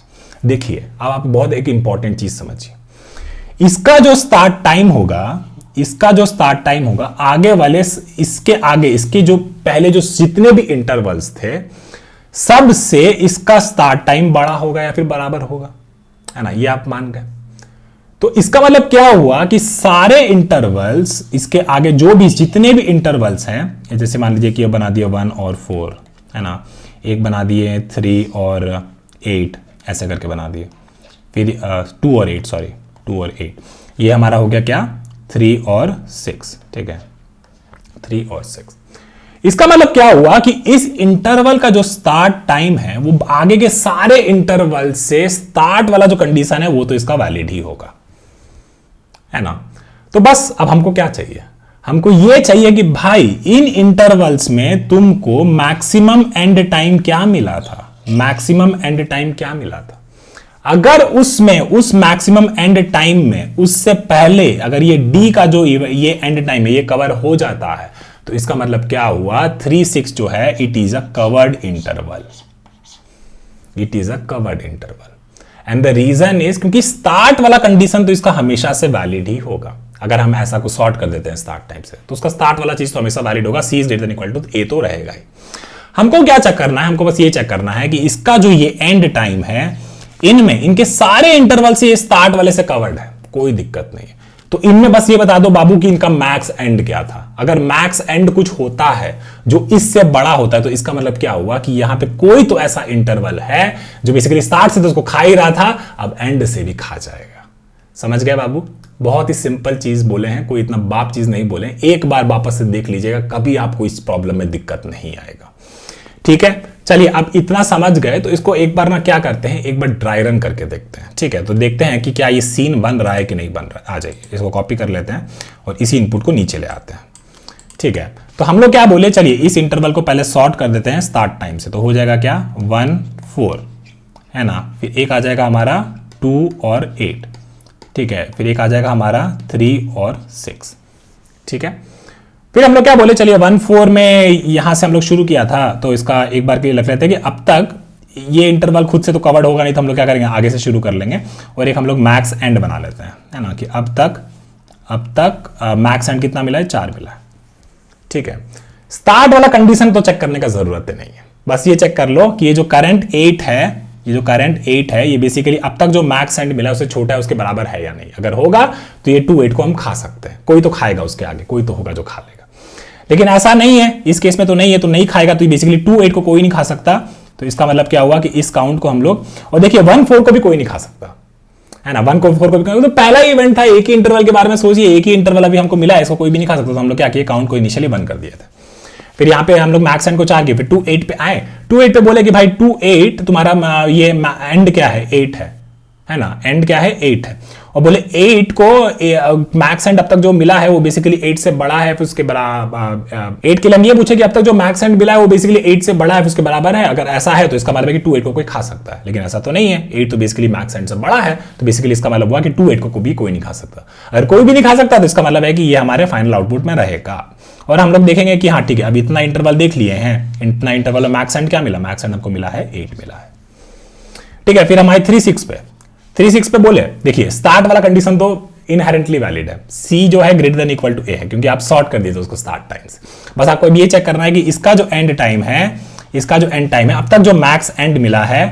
Speaker 1: देखिए अब आप बहुत एक इंपॉर्टेंट चीज समझिए, इसका जो स्टार्ट टाइम होगा आगे वाले, इसके जो पहले जो जितने भी इंटरवल्स थे सबसे इसका स्टार्ट टाइम बड़ा होगा या फिर बराबर होगा, है ना, ये आप मान गए। तो इसका मतलब क्या हुआ कि सारे इंटरवल्स, इसके आगे जो भी जितने भी इंटरवल्स हैं, जैसे मान लीजिए कि ये बना दिए 1 और 4, है ना, एक बना दिए 3 और 8, ऐसे करके बना दिए, फिर 2 और 8, ये हमारा हो गया क्या, 3 और 6, ठीक है, 3 और 6। इसका मतलब क्या हुआ कि इस इंटरवल का जो स्टार्ट टाइम है वो आगे के सारे इंटरवल से स्टार्ट वाला जो कंडीशन है वो तो इसका वैलिड ही होगा, है ना। तो बस अब हमको क्या चाहिए, हमको ये चाहिए कि भाई इन इंटरवल्स में तुमको मैक्सिमम एंड टाइम क्या मिला था, अगर उसमें उस मैक्सिमम एंड टाइम में उससे पहले अगर ये डी का जो ये एंड टाइम है ये कवर हो जाता है, तो इसका मतलब क्या हुआ, 3-6 जो है it is a covered interval, and the reason is क्योंकि स्टार्ट वाला कंडीशन तो इसका हमेशा से वैलिड ही होगा। अगर हम ऐसा को सॉर्ट कर देते हैं स्टार्ट टाइम से, तो उसका स्टार्ट वाला चीज तो हमेशा वैलिड होगा, C is greater than equal to A तो रहेगा ही। हमको क्या चेक करना है, हमको बस ये चेक करना है कि इसका जो ये एंड टाइम है, इनमें इनके सारे इंटरवल से ये स्टार्ट वाले से कवर्ड है, कोई दिक्कत नहीं है। तो इनमें बस ये बता दो बाबू कि इनका मैक्स एंड क्या था। अगर मैक्स एंड कुछ होता है जो इससे बड़ा होता है, तो इसका मतलब क्या हुआ कि यहां पे कोई तो ऐसा इंटरवल है जो बेसिकली स्टार्ट से तो उसको खा ही रहा था, अब एंड से भी खा जाएगा। समझ गए बाबू, बहुत ही सिंपल चीज बोले हैं, कोई इतना बाप चीज नहीं बोले। एक बार वापस से देख लीजिएगा, कभी आपको इस प्रॉब्लम में दिक्कत नहीं आएगा। ठीक है, चलिए अब इतना समझ गए तो इसको एक बार ना क्या करते हैं, एक बार ड्राई रन करके देखते हैं। ठीक है, तो देखते हैं कि क्या ये सीन बन रहा है कि नहीं बन रहा है। आ जाइए, इसको कॉपी कर लेते हैं और इसी इनपुट को नीचे ले आते हैं। ठीक है, तो हम लोग क्या बोले, चलिए इस इंटरवल को पहले सॉर्ट कर देते हैं स्टार्ट टाइम से। तो हो जाएगा क्या, 1 4, है ना, फिर एक आ जाएगा हमारा 2 और 8, ठीक है, फिर एक आ जाएगा हमारा 3 और 6। ठीक है, फिर हम लोग क्या बोले, चलिए 1 4 में यहां से हम लोग शुरू किया था, तो इसका एक बार के लिए रख लेते हैं कि अब तक ये इंटरवल खुद से तो कवर्ड होगा नहीं, तो हम लोग क्या करेंगे, आगे से शुरू कर लेंगे और एक हम लोग मैक्स एंड बना लेते हैं, है ना, कि अब तक मैक्स एंड कितना मिला है, 4 मिला है। ठीक है, स्टार्ट वाला कंडीशन तो चेक करने का जरूरत नहीं है, बस ये चेक कर लो कि ये जो करंट 8 है, ये बेसिकली अब तक जो मैक्स एंड मिला है उससे छोटा है, उसके बराबर है या नहीं। अगर होगा तो ये 2 8 को हम खा सकते हैं, कोई तो खाएगा उसके आगे, कोई तो होगा जो खा लेगा। लेकिन ऐसा नहीं है, इस केस में तो नहीं है, तो नहीं खाएगा, तो बेसिकली 2 8 को कोई नहीं खा सकता। तो इसका मतलब क्या हुआ कि इस काउंट को हम लोग, और देखिए 1 4 को भी कोई नहीं खा सकता, है ना, 1 4 को भी, तो पहला ही इवेंट था, एक ही इंटरवल के बारे में सोचिए, एक ही इंटरवल अभी हमको मिला है, इसको कोई भी नहीं खा सकता। तो हम लोग क्या किए, काउंट को इनिशियली बंद कर दिए थे। फिर यहाँ पे हम लोग मैक्स एंड को 4 किए, फिर 2 8 पे आए, 2 8 पे बोले कि भाई 2 8 तुम्हारा ये एंड क्या है, 8 है ना, एंड क्या है, 8 है। और बोले 8 को मैक्स एंड अब तक जो मिला है वो बेसिकली 8 से बड़ा है, फिर उसके बराबर 8 के लिए हम ये पूछे कि अब तक जो मैक्स एंड मिला है वो बेसिकली 8 से बड़ा है, फिर उसके बराबर है। अगर ऐसा है तो इसका मतलब है कि 2 8 को कोई खा सकता है, लेकिन ऐसा तो नहीं है, 8 तो बेसिकली मैक्स एंड से बड़ा है, तो बेसिकली इसका मतलब हुआ कि 2 8 को भी कोई नहीं खा सकता। अगर कोई भी नहीं खा सकता तो इसका मतलब है कि ये हमारे फाइनल आउटपुट में रहेगा। और हम लोग देखेंगे कि हाँ ठीक है, अब इतना इंटरवल देख लिए हैं, इतना इंटरवल में मैक्स एंड क्या मिला, मैक्स एंड हमको मिला है 8 मिला है। ठीक है, फिर हमारे 3 6 पे बोले, देखिए स्टार्ट वाला कंडीशन तो इनहेरेंटली वैलिड है। सी जो है ग्रेटर देन इक्वल टू ए है क्योंकि आप सॉर्ट कर दिए उसको स्टार्ट टाइम से। बस आपको ये चेक करना है कि इसका जो एंड टाइम है, इसका जो एंड टाइम है, अब तक जो मैक्स एंड मिला है,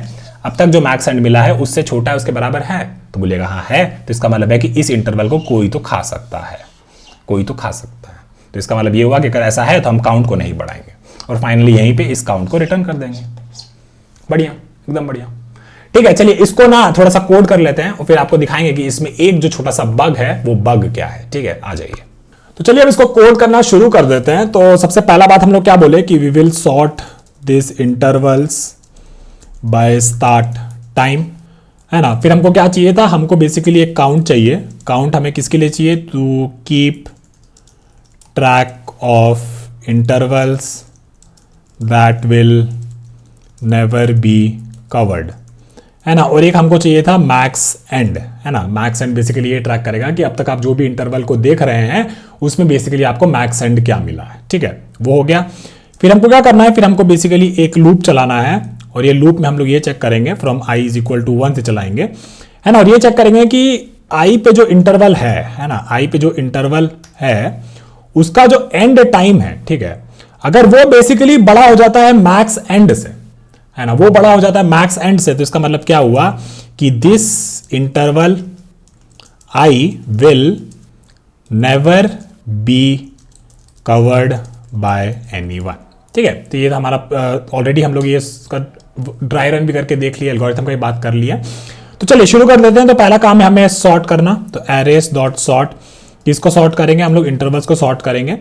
Speaker 1: अब तक जो मैक्स एंड मिला है उससे छोटा है, उसके बराबर है, तो बोलिएगा हाँ है। तो इसका मतलब है कि इस इंटरवल को कोई तो खा सकता है, कोई तो खा सकता है। तो इसका मतलब ये हुआ कि अगर ऐसा है तो हम काउंट को नहीं बढ़ाएंगे और फाइनली यहीं पे इस काउंट को रिटर्न कर देंगे। बढ़िया, एकदम बढ़िया। ठीक है, चलिए इसको ना थोड़ा सा कोड कर लेते हैं और फिर आपको दिखाएंगे कि इसमें एक जो छोटा सा बग है वो बग क्या है। ठीक है, आ जाइए। तो चलिए अब इसको कोड करना शुरू कर देते हैं। तो सबसे पहला बात हम लोग क्या बोले कि we will sort this intervals by start time, है ना। फिर हमको क्या चाहिए था, हमको बेसिकली एक काउंट चाहिए। काउंट हमें किसके लिए चाहिए, to keep track of intervals that will never be covered, है ना। और एक हमको चाहिए था मैक्स एंड, है ना। मैक्स एंड बेसिकली ये ट्रैक करेगा कि अब तक आप जो भी इंटरवल को देख रहे हैं उसमें बेसिकली आपको मैक्स एंड क्या मिला है। ठीक है, वो हो गया। फिर हमको क्या करना है, फिर हमको बेसिकली एक लूप चलाना है और ये लूप में हम लोग ये चेक करेंगे from i is equal to 1 से चलाएंगे, है ना। और ये चेक करेंगे कि i पे जो इंटरवल है ना, i पे जो इंटरवल है उसका जो एंड टाइम है, ठीक है, अगर वो बेसिकली बड़ा हो जाता है मैक्स एंड से, है ना, वो बड़ा हो जाता है मैक्स एंड से, तो इसका मतलब क्या हुआ कि this interval i will never be covered by anyone. ठीक है, तो ये हमारा ऑलरेडी हम लोग ये ड्राई रन भी करके देख लिया, एल्गोरिथम का ये बात कर लिया। तो चलिए शुरू कर लेते हैं। तो पहला काम है हमें सॉर्ट करना। तो एरेस डॉट सॉर्ट, किसको सॉर्ट करेंगे हम लोग, इंटरवल्स को सॉर्ट करेंगे।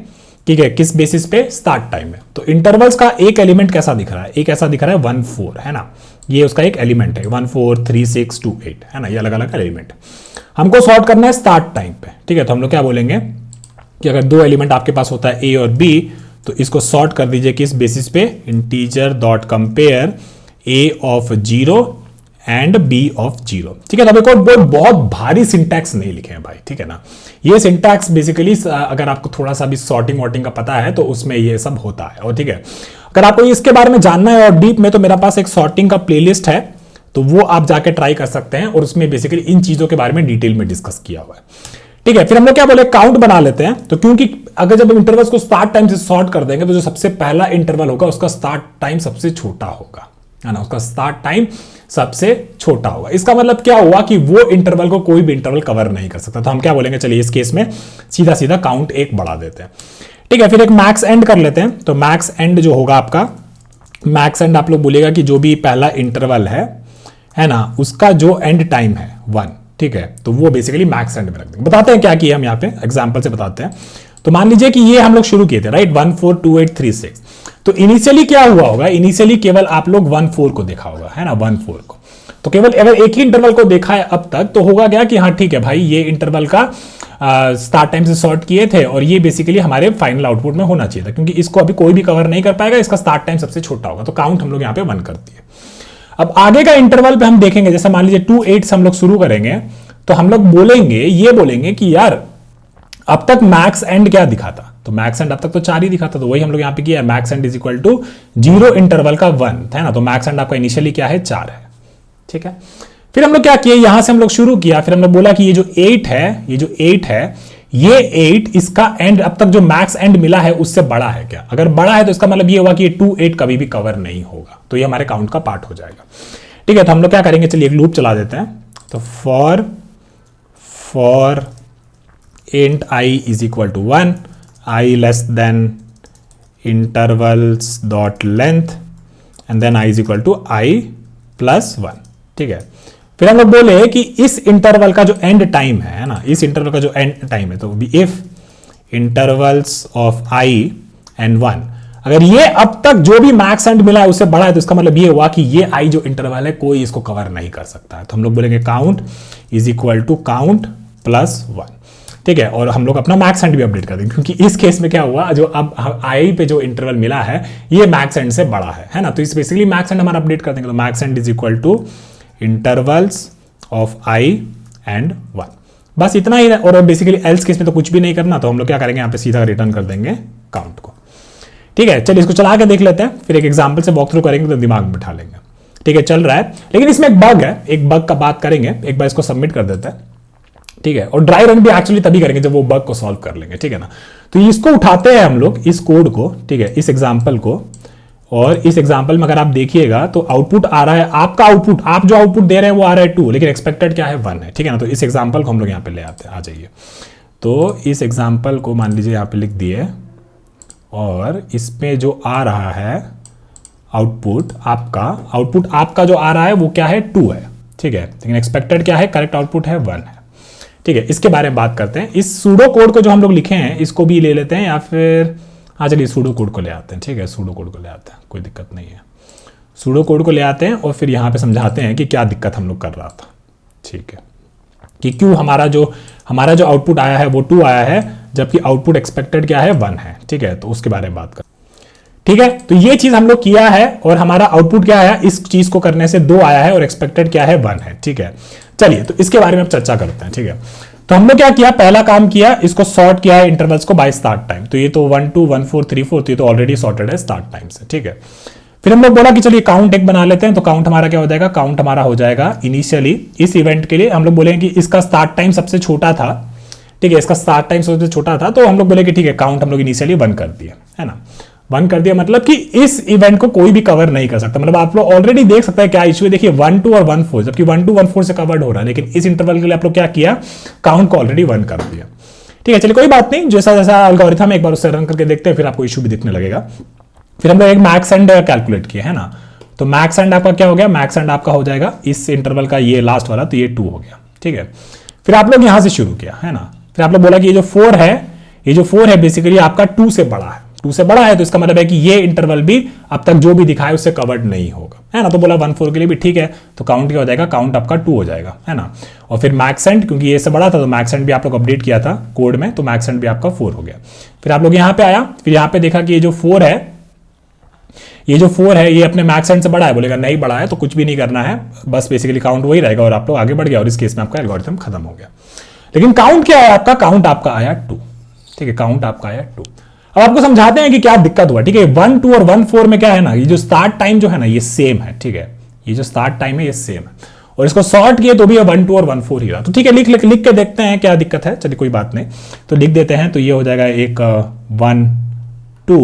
Speaker 1: ठीक है, किस बेसिस पे, स्टार्ट टाइम में। तो इंटरवल्स का एक एलिमेंट कैसा दिख रहा है, एक ऐसा दिख रहा है 1 4, है ना, ये उसका एक एलिमेंट है 1 4 3 6 2 8, है ना, ये अलग अलग एलिमेंट हमको सॉर्ट करना है स्टार्ट टाइम पे। ठीक है, तो हम लोग क्या बोलेंगे कि अगर दो एलिमेंट आपके पास होता है ए और बी, तो इसको सॉर्ट कर दीजिए किस बेसिस पे, integer dot compare a of 0 and b of 0। ठीक है, तो बहुत भारी सिंटैक्स नहीं लिखे हैं भाई, ठीक है ना। ये सिंटैक्स बेसिकली अगर आपको थोड़ा सा भी सॉर्टिंग वॉटिंग का पता है तो उसमें ये सब होता है। और ठीक है, अगर आपको इसके बारे में जानना है और डीप में, तो मेरा पास एक सॉर्टिंग का प्लेलिस्ट है, तो वो आप जाके ट्राई कर सकते हैं और उसमें बेसिकली इन चीजों के बारे में डिटेल में डिस्कस किया हुआ है। ठीक है, फिर हम लोग क्या बोले, काउंट बना लेते हैं। तो क्योंकि अगर जब हम इंटरवल्स को स्टार्ट टाइम से सॉर्ट कर देंगे तो जो सबसे पहला इंटरवल होगा उसका स्टार्ट टाइम सबसे छोटा होगा, है ना, उसका स्टार्ट टाइम सबसे छोटा होगा। इसका मतलब क्या हुआ कि वो इंटरवल को कोई भी इंटरवल कवर नहीं कर सकता। तो हम क्या बोलेंगे, चलिए इस केस में सीधा सीधा काउंट एक बढ़ा देते हैं। ठीक है, फिर एक मैक्स एंड कर लेते हैं। तो मैक्स एंड जो होगा आपका, मैक्स एंड आप लोग बोलेगा कि जो भी पहला इंटरवल है ना, उसका जो एंड टाइम है 1, ठीक है, तो वो बेसिकली मैक्स एंड में रख देंगे। बताते हैं क्या किया हम यहाँ पे, एग्जांपल से बताते हैं। तो मान लीजिए कि ये हम लोग शुरू किए थे, राइट, 1 4 2 8 3 6। तो इनिशियली क्या हुआ होगा, इनिशियली केवल आप लोग 1 4 को देखा होगा, है ना, 1 4 को। तो केवल अगर एक ही इंटरवल को देखा है अब तक, तो होगा क्या कि हाँ ठीक है भाई, ये इंटरवल का स्टार्ट टाइम से सॉर्ट किए थे और ये बेसिकली हमारे फाइनल आउटपुट में होना चाहिए था, क्योंकि इसको अभी कोई भी कवर नहीं कर पाएगा, इसका स्टार्ट टाइम सबसे छोटा होगा। तो काउंट हम लोग यहाँ पे 1 कर दिए। अब आगे का इंटरवल पे हम देखेंगे, जैसे मान लीजिए 2 8 से हम लोग शुरू करेंगे, तो हम लोग ये बोलेंगे कि यार अब तक मैक्स एंड क्या दिखा था, तो मैक्स एंड अब तक तो 4 ही दिखा था, तो वही हम लोग यहाँ पे किया, max end is equal to 0 interval का 1, है ना। तो मैक्स एंड आपका इनिशियली क्या है, 4 है। ठीक है, फिर हम लोग क्या किए, यहां से हम लोग शुरू किया, फिर हम लोग बोला कि ये जो 8 है, ये 8 इसका एंड अब तक जो मैक्स एंड मिला है उससे बड़ा है क्या, अगर बड़ा है तो इसका मतलब ये होगा कि ये 2 8 कभी भी कवर नहीं होगा, तो ये हमारे काउंट का पार्ट हो जाएगा। ठीक है, तो हम लोग क्या करेंगे, चलिए एक लूप चला देते हैं। तो for int I is equal to 1, I less than intervals dot length and then I is equal to I plus 1। ठीक है, फिर हम लोग बोले कि इस इंटरवल का जो एंड टाइम है ना, इस इंटरवल का जो एंड टाइम है, तो if intervals of I and 1, अगर ये अब तक जो भी मैक्स एंड मिला है उससे बड़ा है, तो इसका मतलब ये हुआ कि ये I जो इंटरवल है कोई इसको कवर नहीं कर सकता है। तो हम लोग बोलेंगे count is equal to count plus 1। ठीक है, और हम लोग अपना मैक्स एंड भी अपडेट कर देंगे, क्योंकि इस केस में क्या हुआ, जो अब आई पे जो इंटरवल मिला है ये मैक्स एंड से बड़ा है ना। तो इस बेसिकली मैक्स एंड हमारा अपडेट कर देंगे। तो max end is equal to intervals of i and 1, बस इतना ही। और बेसिकली एल्स केस में तो कुछ भी नहीं करना, तो हम लोग क्या करेंगे, यहाँ पे सीधा रिटर्न कर देंगे काउंट को। ठीक है, चलिए इसको चला के देख लेते हैं, फिर एक एग्जाम्पल से वॉक थ्रू करेंगे तो दिमाग में बिठा लेंगे। ठीक है, चल रहा है, लेकिन इसमें एक बग है, एक बग का बात करेंगे, एक बार इसको सबमिट कर देते हैं। ठीक है। और ड्राई रन भी एक्चुअली तभी करेंगे जब वो बग को सॉल्व कर लेंगे, ठीक है ना। तो इसको उठाते हैं हम लोग इस कोड को, ठीक है, इस एग्जाम्पल को, और इस एग्जाम्पल में अगर आप देखिएगा तो आउटपुट आ रहा है आपका, आउटपुट आप जो आउटपुट दे रहे हैं वो आ रहा है 2, लेकिन एक्सपेक्टेड क्या है 1 है, ठीक है ना। तो इस एग्जाम्पल को हम लोग यहाँ पे ले आते हैं, आ जाइए। तो इस एग्जाम्पल को मान लीजिए यहाँ पे लिख दिए, और इसमें जो आ रहा है आउटपुट आपका जो आ रहा है वो क्या है 2 है, ठीक है, लेकिन एक्सपेक्टेड क्या है, करेक्ट आउटपुट है 1 है, ठीक है। इसके बारे में बात करते हैं। इस सूडो कोड को जो हम लोग लिखे हैं इसको भी ले लेते हैं, या फिर हाँ चलिए सूडो कोड को ले आते हैं, ठीक है, सूडो कोड को ले आते हैं, कोई दिक्कत नहीं है। सूडो कोड को ले आते हैं और फिर यहाँ पे समझाते हैं कि क्या दिक्कत हम लोग कर रहा था, ठीक है, कि क्यों हमारा जो आउटपुट आया है वो 2 आया है, जबकि आउटपुट एक्सपेक्टेड क्या है 1 है, ठीक है। तो उसके बारे में बात कर, ठीक है। तो ये चीज हम लोग किया है और हमारा आउटपुट क्या आया, इस चीज को करने से 2 आया है और एक्सपेक्टेड क्या है 1 है, ठीक है। चलिए तो इसके बारे में अब चर्चा करते हैं, ठीक है। तो हम लोग क्या किया, पहला काम किया, इसको सॉर्ट किया है इंटरवल्स को बाय स्टार्ट टाइम। तो ये तो 1 2 1 4 3 4, तो ये तो ऑलरेडी सॉर्टेड है स्टार्ट टाइम से, ठीक है। फिर हम लोग बोला कि चलिए काउंट एक बना लेते हैं। तो काउंट हमारा क्या हो जाएगा, काउंट हमारा हो जाएगा इनिशियली इस इवेंट के लिए हम लोग बोलेंगे कि इसका स्टार्ट टाइम सबसे छोटा था, ठीक है, इसका स्टार्ट टाइम सबसे छोटा था, तो हम लोग बोले कि ठीक है काउंट हम लोग इनिशियली 1 कर दिया, है ना। 1 कर दिया मतलब कि इस इवेंट को कोई भी कवर नहीं कर सकता। मतलब आप लोग ऑलरेडी देख सकते हैं क्या इश्यू है, देखिए 1 2 और 1 4, जबकि 1 2 1 4 से कवर्ड हो रहा है, लेकिन इस इंटरवल के लिए आप लोग क्या किया, काउंट को ऑलरेडी 1 कर दिया, ठीक है। चलिए कोई बात नहीं, जैसा जैसा एल्गोरिथम है एक बार उससे रन करके देखते हैं, फिर आपको इशू भी दिखने लगेगा। फिर हम लोग एक मैक्स एंड कैलकुलेट किया, है ना। तो मैक्स एंड आपका क्या हो गया, मैक्स एंड आपका हो जाएगा इस इंटरवल का ये लास्ट वाला, तो ये 2 हो गया, ठीक है। फिर आप लोग यहां से शुरू किया, है ना। फिर आप लोग बोला कि ये जो 4 है बेसिकली आपका 2 से बड़ा है, 2 से बड़ा है, तो इसका मतलब है कि ये इंटरवल भी अब तक जो भी दिखा है उससे कवर्ड नहीं होगा, है ना। तो बोला 1 4 के लिए भी ठीक है, तो काउंट क्या हो जाएगा, काउंट आपका 2 हो जाएगा, है ना। और फिर मैक्स एंड, क्योंकि ये से बड़ा था तो मैक्स एंड भी आप लोग अपडेट किया था कोड में, तो मैक्स एंड भी आपका 4 हो गया। फिर आप लोग यहाँ पे आया, फिर यहाँ पे देखा कि ये जो 4 है ये अपने मैक्स एंड से बड़ा है, बोलेगा नहीं बड़ा है तो कुछ भी नहीं करना है, बस बेसिकली काउंट वही रहेगा और आप लोग आगे बढ़ गया, और इस केस में आपका एल्गोरिथम खत्म हो गया। लेकिन काउंट क्या है आपका, काउंट आपका आया 2, ठीक है, काउंट आपका आया 2। अब आपको समझाते हैं कि क्या दिक्कत हुआ, ठीक है। 1 2 और 1 4 में क्या है ना, ये जो स्टार्ट टाइम जो है ना ये सेम है, ठीक है, ये जो स्टार्ट टाइम है ये सेम है, और इसको सॉर्ट किए तो भी 1 2 और 1 4 ही रहा। तो ठीक है, लिख के देखते हैं क्या दिक्कत है, चलिए कोई बात नहीं, तो लिख देते हैं। तो ये हो जाएगा एक 1 2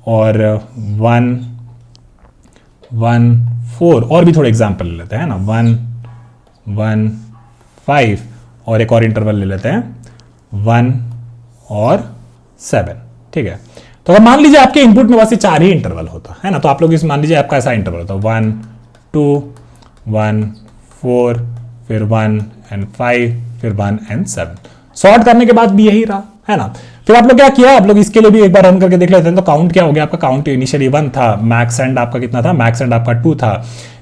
Speaker 1: और 1 1 4, और भी थोड़े एग्जाम्पल ले लेते हैं ना, 1 1 5, और एक और इंटरवल ले लेते हैं 1 और 7, ठीक है। तो अगर मान लीजिए आपके इनपुट में बस ये 4 ही इंटरवल होता है ना, तो आप लोग इस मान लीजिए आपका ऐसा इंटरवल होता है 1 2 1 4, फिर 1 and 5, फिर 1 and 7। सॉर्ट करने के बाद भी यही रहा, है ना। फिर आप लोग क्या किया, आप लोग इसके लिए भी एक बार रन करके देख लेते हैं। तो काउंट क्या हो गया आपका, काउंट इनिशियली 1 था, मैक्स एंड आपका कितना था, मैक्स एंड आपका 2 था।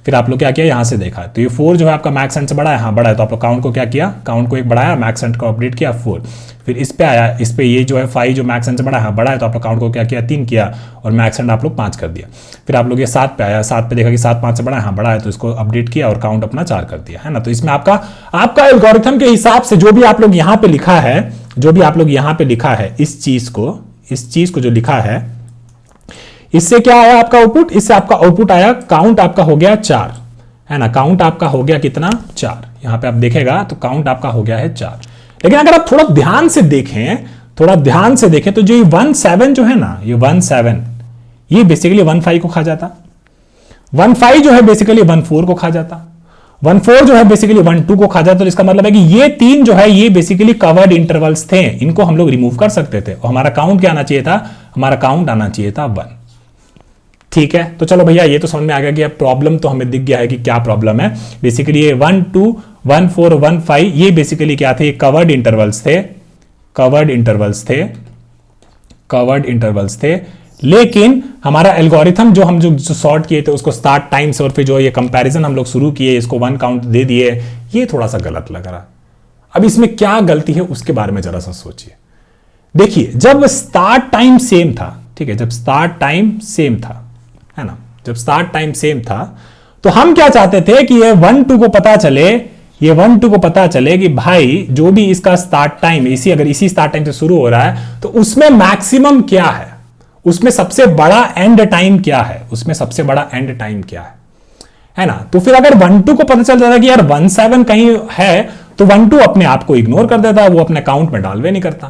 Speaker 1: फिर आप लोग क्या किया, यहां से देखा तो ये 4 जो है आपका मैक्स एंड से बड़ा है, हाँ बड़ा है, तो आप लोग काउंट को क्या किया, काउंट को एक बढ़ाया, मैक्स एंड को अपडेट किया 4। फिर इस पे आया, इस पे ये जो है 5 जो मैक्स एंड से बड़ा है, हाँ बड़ा है, तो आप लोग काउंट को क्या किया 3 किया, और मैक्स एंड आप लोग 5 कर दिया। फिर आप लोग ये 7 पे आया, 7 पे देखा कि 7 5 से बड़ा है, हाँ बड़ा है, तो इसको अपडेट किया और काउंट अपना 4 कर दिया, है ना। तो इसमें आपका एल्गोरिथम के हिसाब से जो भी आप लोग यहाँ पे लिखा है, इस चीज को जो लिखा है, इससे क्या आया आपका आउटपुट, इससे आपका आउटपुट आया, काउंट आपका हो गया 4, है ना। काउंट आपका हो गया कितना, 4। यहां पे आप देखेगा तो काउंट आपका हो गया है 4। लेकिन अगर आप थोड़ा ध्यान से देखें तो जो ये 1 7 जो है ना, ये 1 7 ये बेसिकली 1 5 को खा जाता, 1 5 जो है बेसिकली 1 4 को खा जाता, 1 4 जो है बेसिकली 1 2 को खा जाता। तो इसका मतलब है कि ये 3 जो है ये बेसिकली कवर्ड इंटरवल्स थे, इनको हम लोग रिमूव कर सकते थे, और हमारा काउंट क्या आना चाहिए था, हमारा काउंट आना चाहिए था 1, ठीक है। तो चलो भैया ये तो समझ में आ गया कि अब प्रॉब्लम तो हमें दिख गया है कि क्या प्रॉब्लम है। बेसिकली ये 1 2 1 4 1 5 ये बेसिकली क्या थे, कवर्ड इंटरवल्स थे। लेकिन हमारा एल्गोरिथम जो सॉर्ट किए थे उसको स्टार्ट टाइम से, और फिर जो ये कंपैरिजन हम लोग शुरू किए, इसको 1 काउंट दे दिए, ये थोड़ा सा गलत लग रहा। अब इसमें क्या गलती है उसके बारे में जरा सा सोचिए। देखिए जब स्टार्ट टाइम सेम था, ठीक है, जब स्टार्ट टाइम सेम था, है ना, जब स्टार्ट टाइम सेम था, तो हम क्या चाहते थे कि ये 1 2 को पता चले कि भाई जो भी इसका स्टार्ट टाइम अगर इसी स्टार्ट टाइम से शुरू हो रहा है तो उसमें मैक्सिमम क्या है, उसमें सबसे बड़ा एंड टाइम क्या है, है ना। तो फिर अगर 1 2 को पता चल जाता कि यार 1 7 कहीं है, तो 1 2 अपने आप को इग्नोर कर देता है, वो अपने काउंट में डालवे नहीं करता।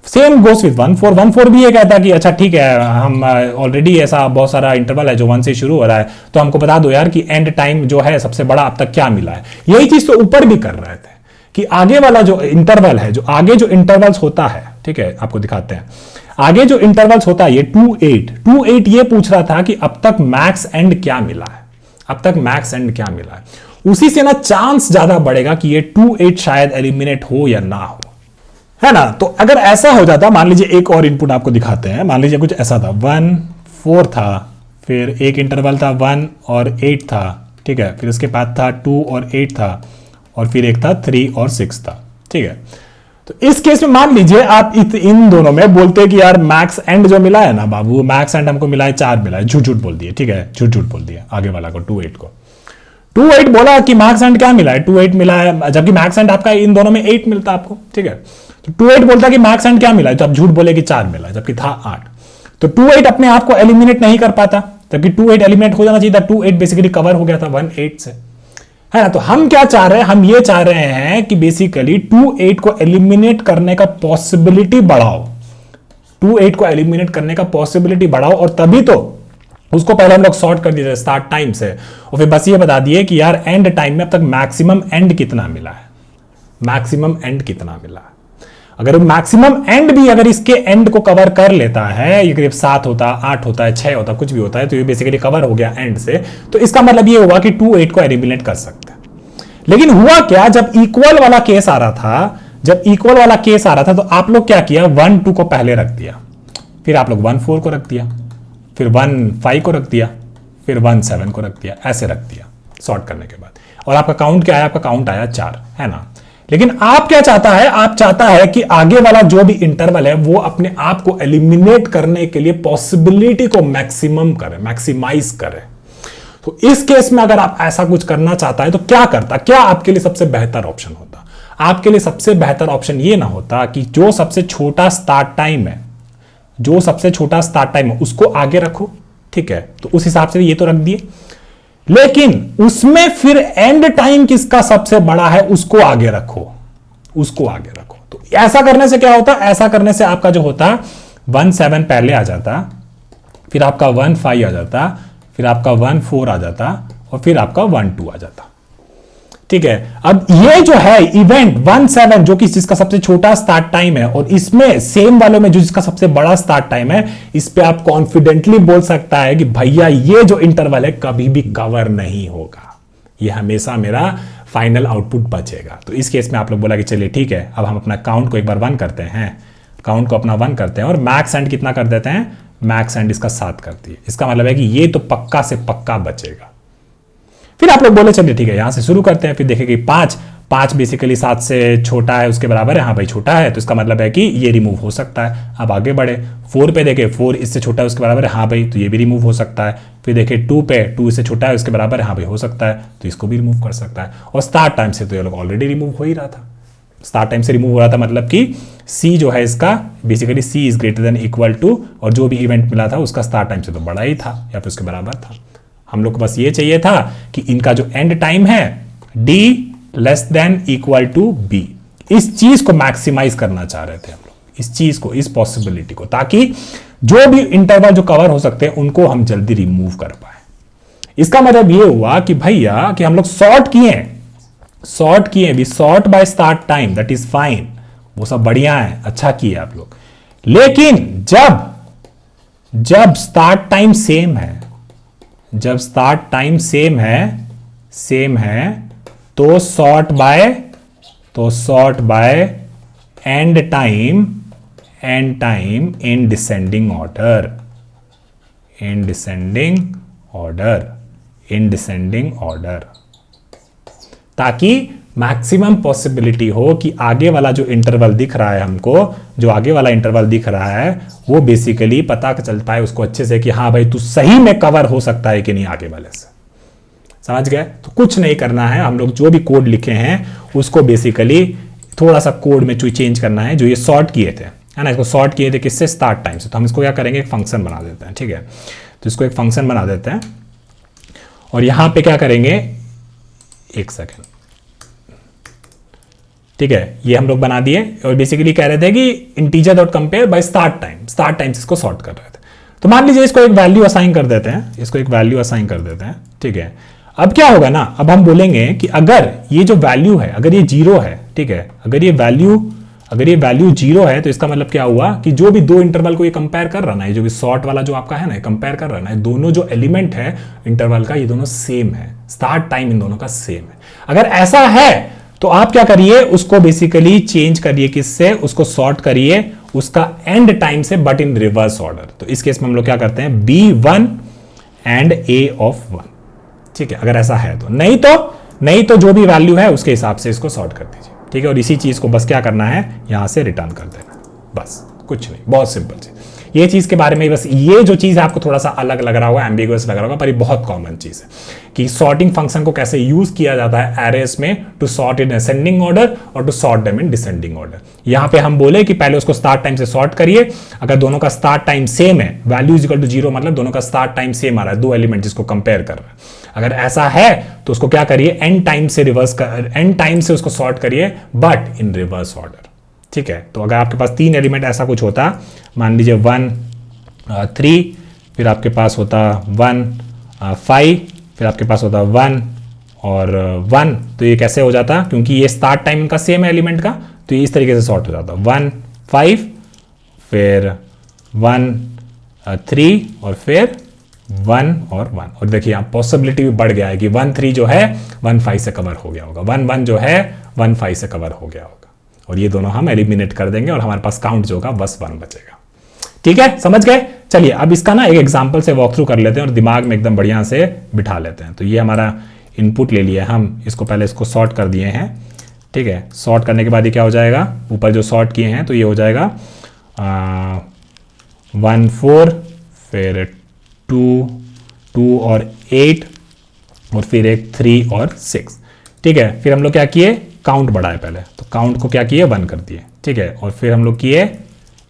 Speaker 1: Same goes with 1 4। 1 4 भी ये कहता है कि अच्छा ठीक है, हम ऑलरेडी ऐसा बहुत सारा इंटरवल है जो 1 से शुरू हो रहा है, तो हमको बता दो यार कि एंड टाइम जो है सबसे बड़ा अब तक क्या मिला है। यही चीज तो ऊपर भी कर रहे थे कि आगे वाला जो इंटरवल है, जो आगे जो इंटरवल्स होता है, ठीक है आपको दिखाते हैं, आगे जो इंटरवल्स होता है ये 2 8 ये पूछ रहा था कि अब तक मैक्स एंड क्या मिला है, अब तक मैक्स एंड क्या मिला है। उसी से ना चांस ज्यादा बढ़ेगा कि ये 2 8 शायद एलिमिनेट हो या ना हो, है ना। तो अगर ऐसा हो जाता, मान लीजिए एक और इनपुट आपको दिखाते हैं, मान लीजिए कुछ ऐसा था 1 4 था, फिर एक इंटरवल था 1 और 8 था, ठीक है, फिर उसके बाद था 2 और 8 था, और फिर एक था 3 और 6 था, ठीक है। तो इस केस में मान लीजिए आप इन दोनों में बोलते कि यार मैक्स एंड जो मिला है ना बाबू, मैक्स एंड हमको मिला है 4 मिला है, झूठ झूठ बोल दिए, ठीक है, झूठ झूठ बोल दिया आगे वाला को 2 8 को। 2 8 बोला कि मैक्स एंड क्या मिला है, 2 8 मिला है, जबकि मैक्स एंड आपका इन दोनों में 8 मिलता आपको, ठीक है। तो 2 8 बोलता कि मैक्स एंड क्या मिला है, तो आप झूठ बोले कि 4 मिला है, जबकि था 8। तो 2 8 अपने आप को एलिमिनेट नहीं कर पाता, जबकि 2 8 एलिमिनेट हो जाना चाहिए था। 2 8 बेसिकली कवर हो गया था 1 8 से, है ना। तो हम क्या चाह रहे हैं, हम ये चाह रहे हैं कि बेसिकली 2 8 को एलिमिनेट करने का पॉसिबिलिटी बढ़ाओ, 2 8 को एलिमिनेट करने का पॉसिबिलिटी बढ़ाओ, और तभी तो उसको पहले हम लोग सॉर्ट कर दिए स्टार्ट टाइम से, और फिर बस ये बता दिए कि यार एंड टाइम में अब तक मैक्सिमम एंड कितना मिला है, मैक्सिमम एंड कितना मिला है। अगर मैक्सिमम एंड भी अगर इसके एंड को कवर कर लेता है, ये करीब 7 होता, 8 होता है, 6 होता, कुछ भी होता है, तो ये बेसिकली कवर हो गया एंड से, तो इसका मतलब ये हुआ कि 2 8 को एलिमिनेट कर सकते हैं। लेकिन हुआ क्या, जब इक्वल वाला केस आ रहा था, जब इक्वल वाला केस आ रहा था, तो आप लोग क्या किया, 1 2 को पहले रख दिया, फिर आप लोग 1 4 को रख दिया, फिर 1 5 को रख दिया, फिर 1 7 को रख दिया, ऐसे रख दिया सॉर्ट करने के बाद, और आपका काउंट क्या आया, आपका काउंट आया 4, है ना। लेकिन आप क्या चाहता है, आप चाहता है कि आगे वाला जो भी इंटरवल है वो अपने आप को एलिमिनेट करने के लिए पॉसिबिलिटी को मैक्सिमम करे, मैक्सिमाइज करे। तो इस केस में अगर आप ऐसा कुछ करना चाहता है तो क्या करता, क्या आपके लिए सबसे बेहतर ऑप्शन होता? आपके लिए सबसे बेहतर ऑप्शन ये ना होता कि जो सबसे छोटा स्टार्ट टाइम है, जो सबसे छोटा स्टार्ट टाइम है उसको आगे रखो, ठीक है, तो उस हिसाब से ये तो रख दिए, लेकिन उसमें फिर एंड टाइम किसका सबसे बड़ा है उसको आगे रखो, उसको आगे रखो। तो ऐसा करने से क्या होता, ऐसा करने से आपका जो होता 1 7 पहले आ जाता, फिर आपका 1 5 आ जाता, फिर आपका 1 4 आ जाता, और फिर आपका 1 2 आ जाता, ठीक है। अब ये जो है इवेंट 1 7 जो कि जिसका सबसे छोटा स्टार्ट टाइम है, और इसमें सेम वालों में जो जिसका सबसे बड़ा स्टार्ट टाइम है, इस पे आप कॉन्फिडेंटली बोल सकता है कि भैया ये जो इंटरवल है कभी भी कवर नहीं होगा, ये हमेशा मेरा फाइनल आउटपुट बचेगा। तो इस केस में आप लोग बोला कि चलिए ठीक है, अब हम अपना काउंट को एक बार 1 करते हैं, काउंट को अपना 1 करते हैं, और मैक्स एंड कितना कर देते हैं, मैक्स एंड इसका 7 कर दिए। इसका मतलब है कि ये तो पक्का से पक्का बचेगा। फिर आप लोग बोले चलिए ठीक है यहां से शुरू करते हैं, फिर देखेंगे 5 बेसिकली 7 से छोटा है, उसके बराबर है, हाँ भाई छोटा है, तो इसका मतलब है कि ये रिमूव हो सकता है। अब आगे बढ़े 4 पे देखें, 4 इससे छोटा है उसके बराबर है, हाँ भाई, तो ये भी रिमूव हो सकता है। फिर देखें 2 पे, 2 इससे छोटा है उसके बराबर है, हाँ भाई हो सकता है, तो इसको भी रिमूव कर सकता है। और स्टार्ट टाइम से तो ये लोग ऑलरेडी रिमूव हो ही रहा था, स्टार्ट टाइम से रिमूव हो रहा था, मतलब कि सी जो है इसका basically c is greater than equal to, और जो भी इवेंट मिला था उसका स्टार्ट टाइम से तो बड़ा ही था या फिर उसके बराबर था। हम लोग को बस ये चाहिए था कि इनका जो एंड टाइम है d less than equal to b, इस चीज को मैक्सिमाइज करना चाह रहे थे हम लोग, इस चीज को, इस पॉसिबिलिटी को, ताकि जो भी इंटरवल जो कवर हो सकते हैं उनको हम जल्दी रिमूव कर पाए। इसका मतलब ये हुआ कि भैया कि हम लोग सॉर्ट किए, we sort by start time, that is fine, वो सब बढ़िया है, अच्छा किए आप लोग। लेकिन जब स्टार्ट टाइम सेम है, जब स्टार्ट टाइम सेम है, तो sort by and time in descending order, ताकि मैक्सिमम पॉसिबिलिटी हो कि आगे वाला जो इंटरवल दिख रहा है हमको, जो आगे वाला इंटरवल दिख रहा है वो बेसिकली पता चल पाए उसको अच्छे से कि हाँ भाई तू सही में कवर हो सकता है कि नहीं आगे वाले से। समझ गए? तो कुछ नहीं करना है, हम लोग जो भी कोड लिखे हैं उसको बेसिकली थोड़ा सा कोड में चेंज करना है। जो ये सॉर्ट किए थे, है ना, इसको सॉर्ट किए थे किससे, स्टार्ट टाइम से, तो हम इसको क्या करेंगे, एक फंक्शन बना देते हैं, ठीक है। तो इसको एक फंक्शन बना देते हैं, और यहां पे क्या करेंगे, एक सेकेंड, ठीक है, ये हम लोग बना दिए और बेसिकली कह रहे थे कि integer dot compare by start time इसको सॉर्ट कर रहे थे। तो मान लीजिए इसको एक वैल्यू असाइन कर देते हैं, इसको एक वैल्यू असाइन कर देते हैं, ठीक है। अब क्या होगा ना, अब हम बोलेंगे कि अगर ये जो वैल्यू है अगर ये जीरो है, ठीक है, अगर ये वैल्यू जीरो है तो इसका मतलब क्या हुआ कि जो भी दो इंटरवल को ये कंपेयर कर रहा ना, ये जो भी सॉर्ट वाला जो आपका है ना कंपेयर कर रहा ना, दोनों जो एलिमेंट है इंटरवल का ये दोनों सेम है, स्टार्ट टाइम इन दोनों का सेम है। अगर ऐसा है तो आप क्या करिए, उसको बेसिकली चेंज करिए, किससे, उसको सॉर्ट करिए उसका एंड टाइम से, बट इन रिवर्स ऑर्डर। तो इस केस में हम लोग क्या करते हैं, B1 एंड A(1), ठीक है, अगर ऐसा है तो। नहीं तो जो भी वैल्यू है उसके हिसाब से इसको सॉर्ट कर दीजिए, ठीक है। और इसी चीज को बस क्या करना है, यहां से रिटर्न कर देना, बस कुछ नहीं, बहुत सिंपल चीज। ये चीज के बारे में बस, ये जो चीज है आपको थोड़ा सा अलग लग रहा होगा, एम्बिगुअस लग रहा होगा, पर ये बहुत कॉमन चीज है कि सॉर्टिंग फंक्शन को कैसे यूज किया जाता है एरेस में, to sort in ascending order और to sort them in descending order. यहां पे हम बोले कि पहले उसको स्टार्ट टाइम से सॉर्ट करिए, अगर दोनों का स्टार्ट टाइम सेम है, वैल्यू इज इक्वल टू 0 मतलब दोनों का स्टार्ट टाइम सेम आ रहा है, दो एलिमेंट जिसको कंपेयर कर रहा है। अगर ऐसा है तो उसको क्या करिए, एंड टाइम से उसको सॉर्ट करिए, बट इन रिवर्स ऑर्डर, ठीक है। तो अगर आपके पास तीन एलिमेंट ऐसा कुछ होता, मान लीजिए 1 3, फिर आपके पास होता 1 5, फिर आपके पास होता 1 और 1, तो ये कैसे हो जाता, क्योंकि ये स्टार्ट टाइम इनका सेम है एलिमेंट का, तो ये इस तरीके से सॉर्ट हो जाता 1 5, फिर 1 3 और फिर 1 और 1। और देखिए यहाँ पॉसिबिलिटी भी बढ़ गया है कि 1 3 जो है 1 5 से कवर हो गया होगा, 1 1 जो है 1 5 से कवर हो गया होगा, और ये दोनों हम एलिमिनेट कर देंगे और हमारे पास काउंट जो होगा बस 1 बचेगा, ठीक है, समझ गए। चलिए अब इसका ना एक एग्जांपल से वॉक थ्रू कर लेते हैं और दिमाग में एकदम बढ़िया से बिठा लेते हैं। तो ये हमारा इनपुट ले लिया हम, इसको पहले इसको सॉर्ट कर दिए हैं, ठीक है। सॉर्ट करने के बाद ये क्या हो जाएगा, ऊपर जो सॉर्ट किए हैं तो ये हो जाएगा 1 4, फिर 2 और 8, और फिर एक 3 और 6, ठीक है। फिर हम लोग क्या किए, काउंट बढ़ाए पहले, तो काउंट को क्या किए 1 कर दिए, ठीक है। और फिर हम लोग किए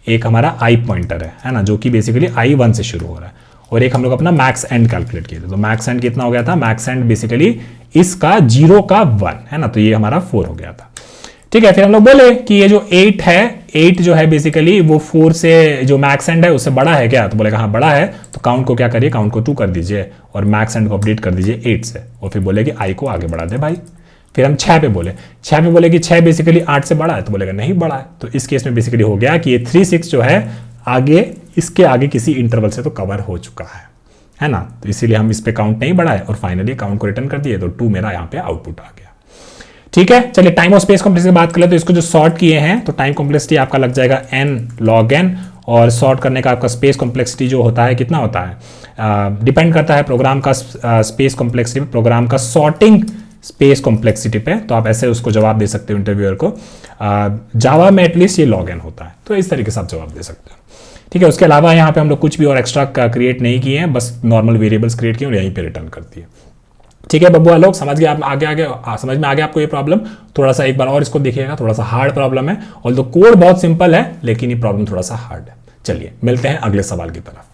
Speaker 1: एक हमारा आई पॉइंटर है ना, जो कि बेसिकली I1 से शुरू हो रहा है, और एक हम लोग अपना मैक्स एंड कैलकुलेट किए थे। तो मैक्स एंड कितना हो गया था, मैक्स एंड बेसिकली इसका 0 का 1 है ना, तो ये हमारा 4 हो गया था, ठीक है। फिर हम लोग बोले कि ये जो 8 है, 8 जो है बेसिकली वो 4 से जो मैक्स एंड है उससे बड़ा है क्या, तो बोलेगा हाँ बड़ा है, तो काउंट को क्या करिए, काउंट को 2 कर दीजिए और मैक्स एंड को अपडेट कर दीजिए 8 से, और फिर बोले कि आई को आगे बढ़ा दे भाई। फिर हम 6 पे बोले कि 6 बेसिकली 8 से बड़ा है, तो बोलेगा नहीं बड़ा है। तो इस केस में बेसिकली हो गया कि ये 3 6 जो है आगे, इसके आगे किसी इंटरवल से तो कवर हो चुका है ना, तो इसीलिए हम इस पे काउंट नहीं बढ़ाए और फाइनली काउंट को रिटर्न कर दिए, तो 2 मेरा यहाँ पे आउटपुट आ गया, ठीक है। चलिए टाइम और स्पेस कॉम्प्लेक्सिटी की बात कर ले, तो इसको जो सॉर्ट किए हैं तो टाइम कॉम्प्लेक्सिटी आपका लग जाएगा n log n, और सॉर्ट करने का आपका स्पेस कॉम्प्लेक्सिटी जो होता है कितना होता है, डिपेंड करता है प्रोग्राम का स्पेस कॉम्प्लेक्सिटी, प्रोग्राम का सॉर्टिंग स्पेस कॉम्प्लेक्सिटी पे। तो आप ऐसे उसको जवाब दे सकते हो इंटरव्यूअर को, जावा में एटलीस्ट ये log n होता है, तो इस तरीके से आप जवाब दे सकते हो, ठीक है। उसके अलावा यहाँ पे हम लोग कुछ भी और एक्स्ट्रा क्रिएट नहीं किए हैं, बस नॉर्मल वेरिएबल्स क्रिएट किए और यहीं पे रिटर्न कर दिए, ठीक है। बब्बुआ लोग समझ गए, आप आगे समझ में आ गया आपको ये प्रॉब्लम। थोड़ा सा एक बार और इसको देखिएगा, थोड़ा सा हार्ड प्रॉब्लम है, ऑल्दो कोड बहुत सिंपल है लेकिन ये प्रॉब्लम थोड़ा सा हार्ड है। चलिए मिलते हैं अगले सवाल की तरफ।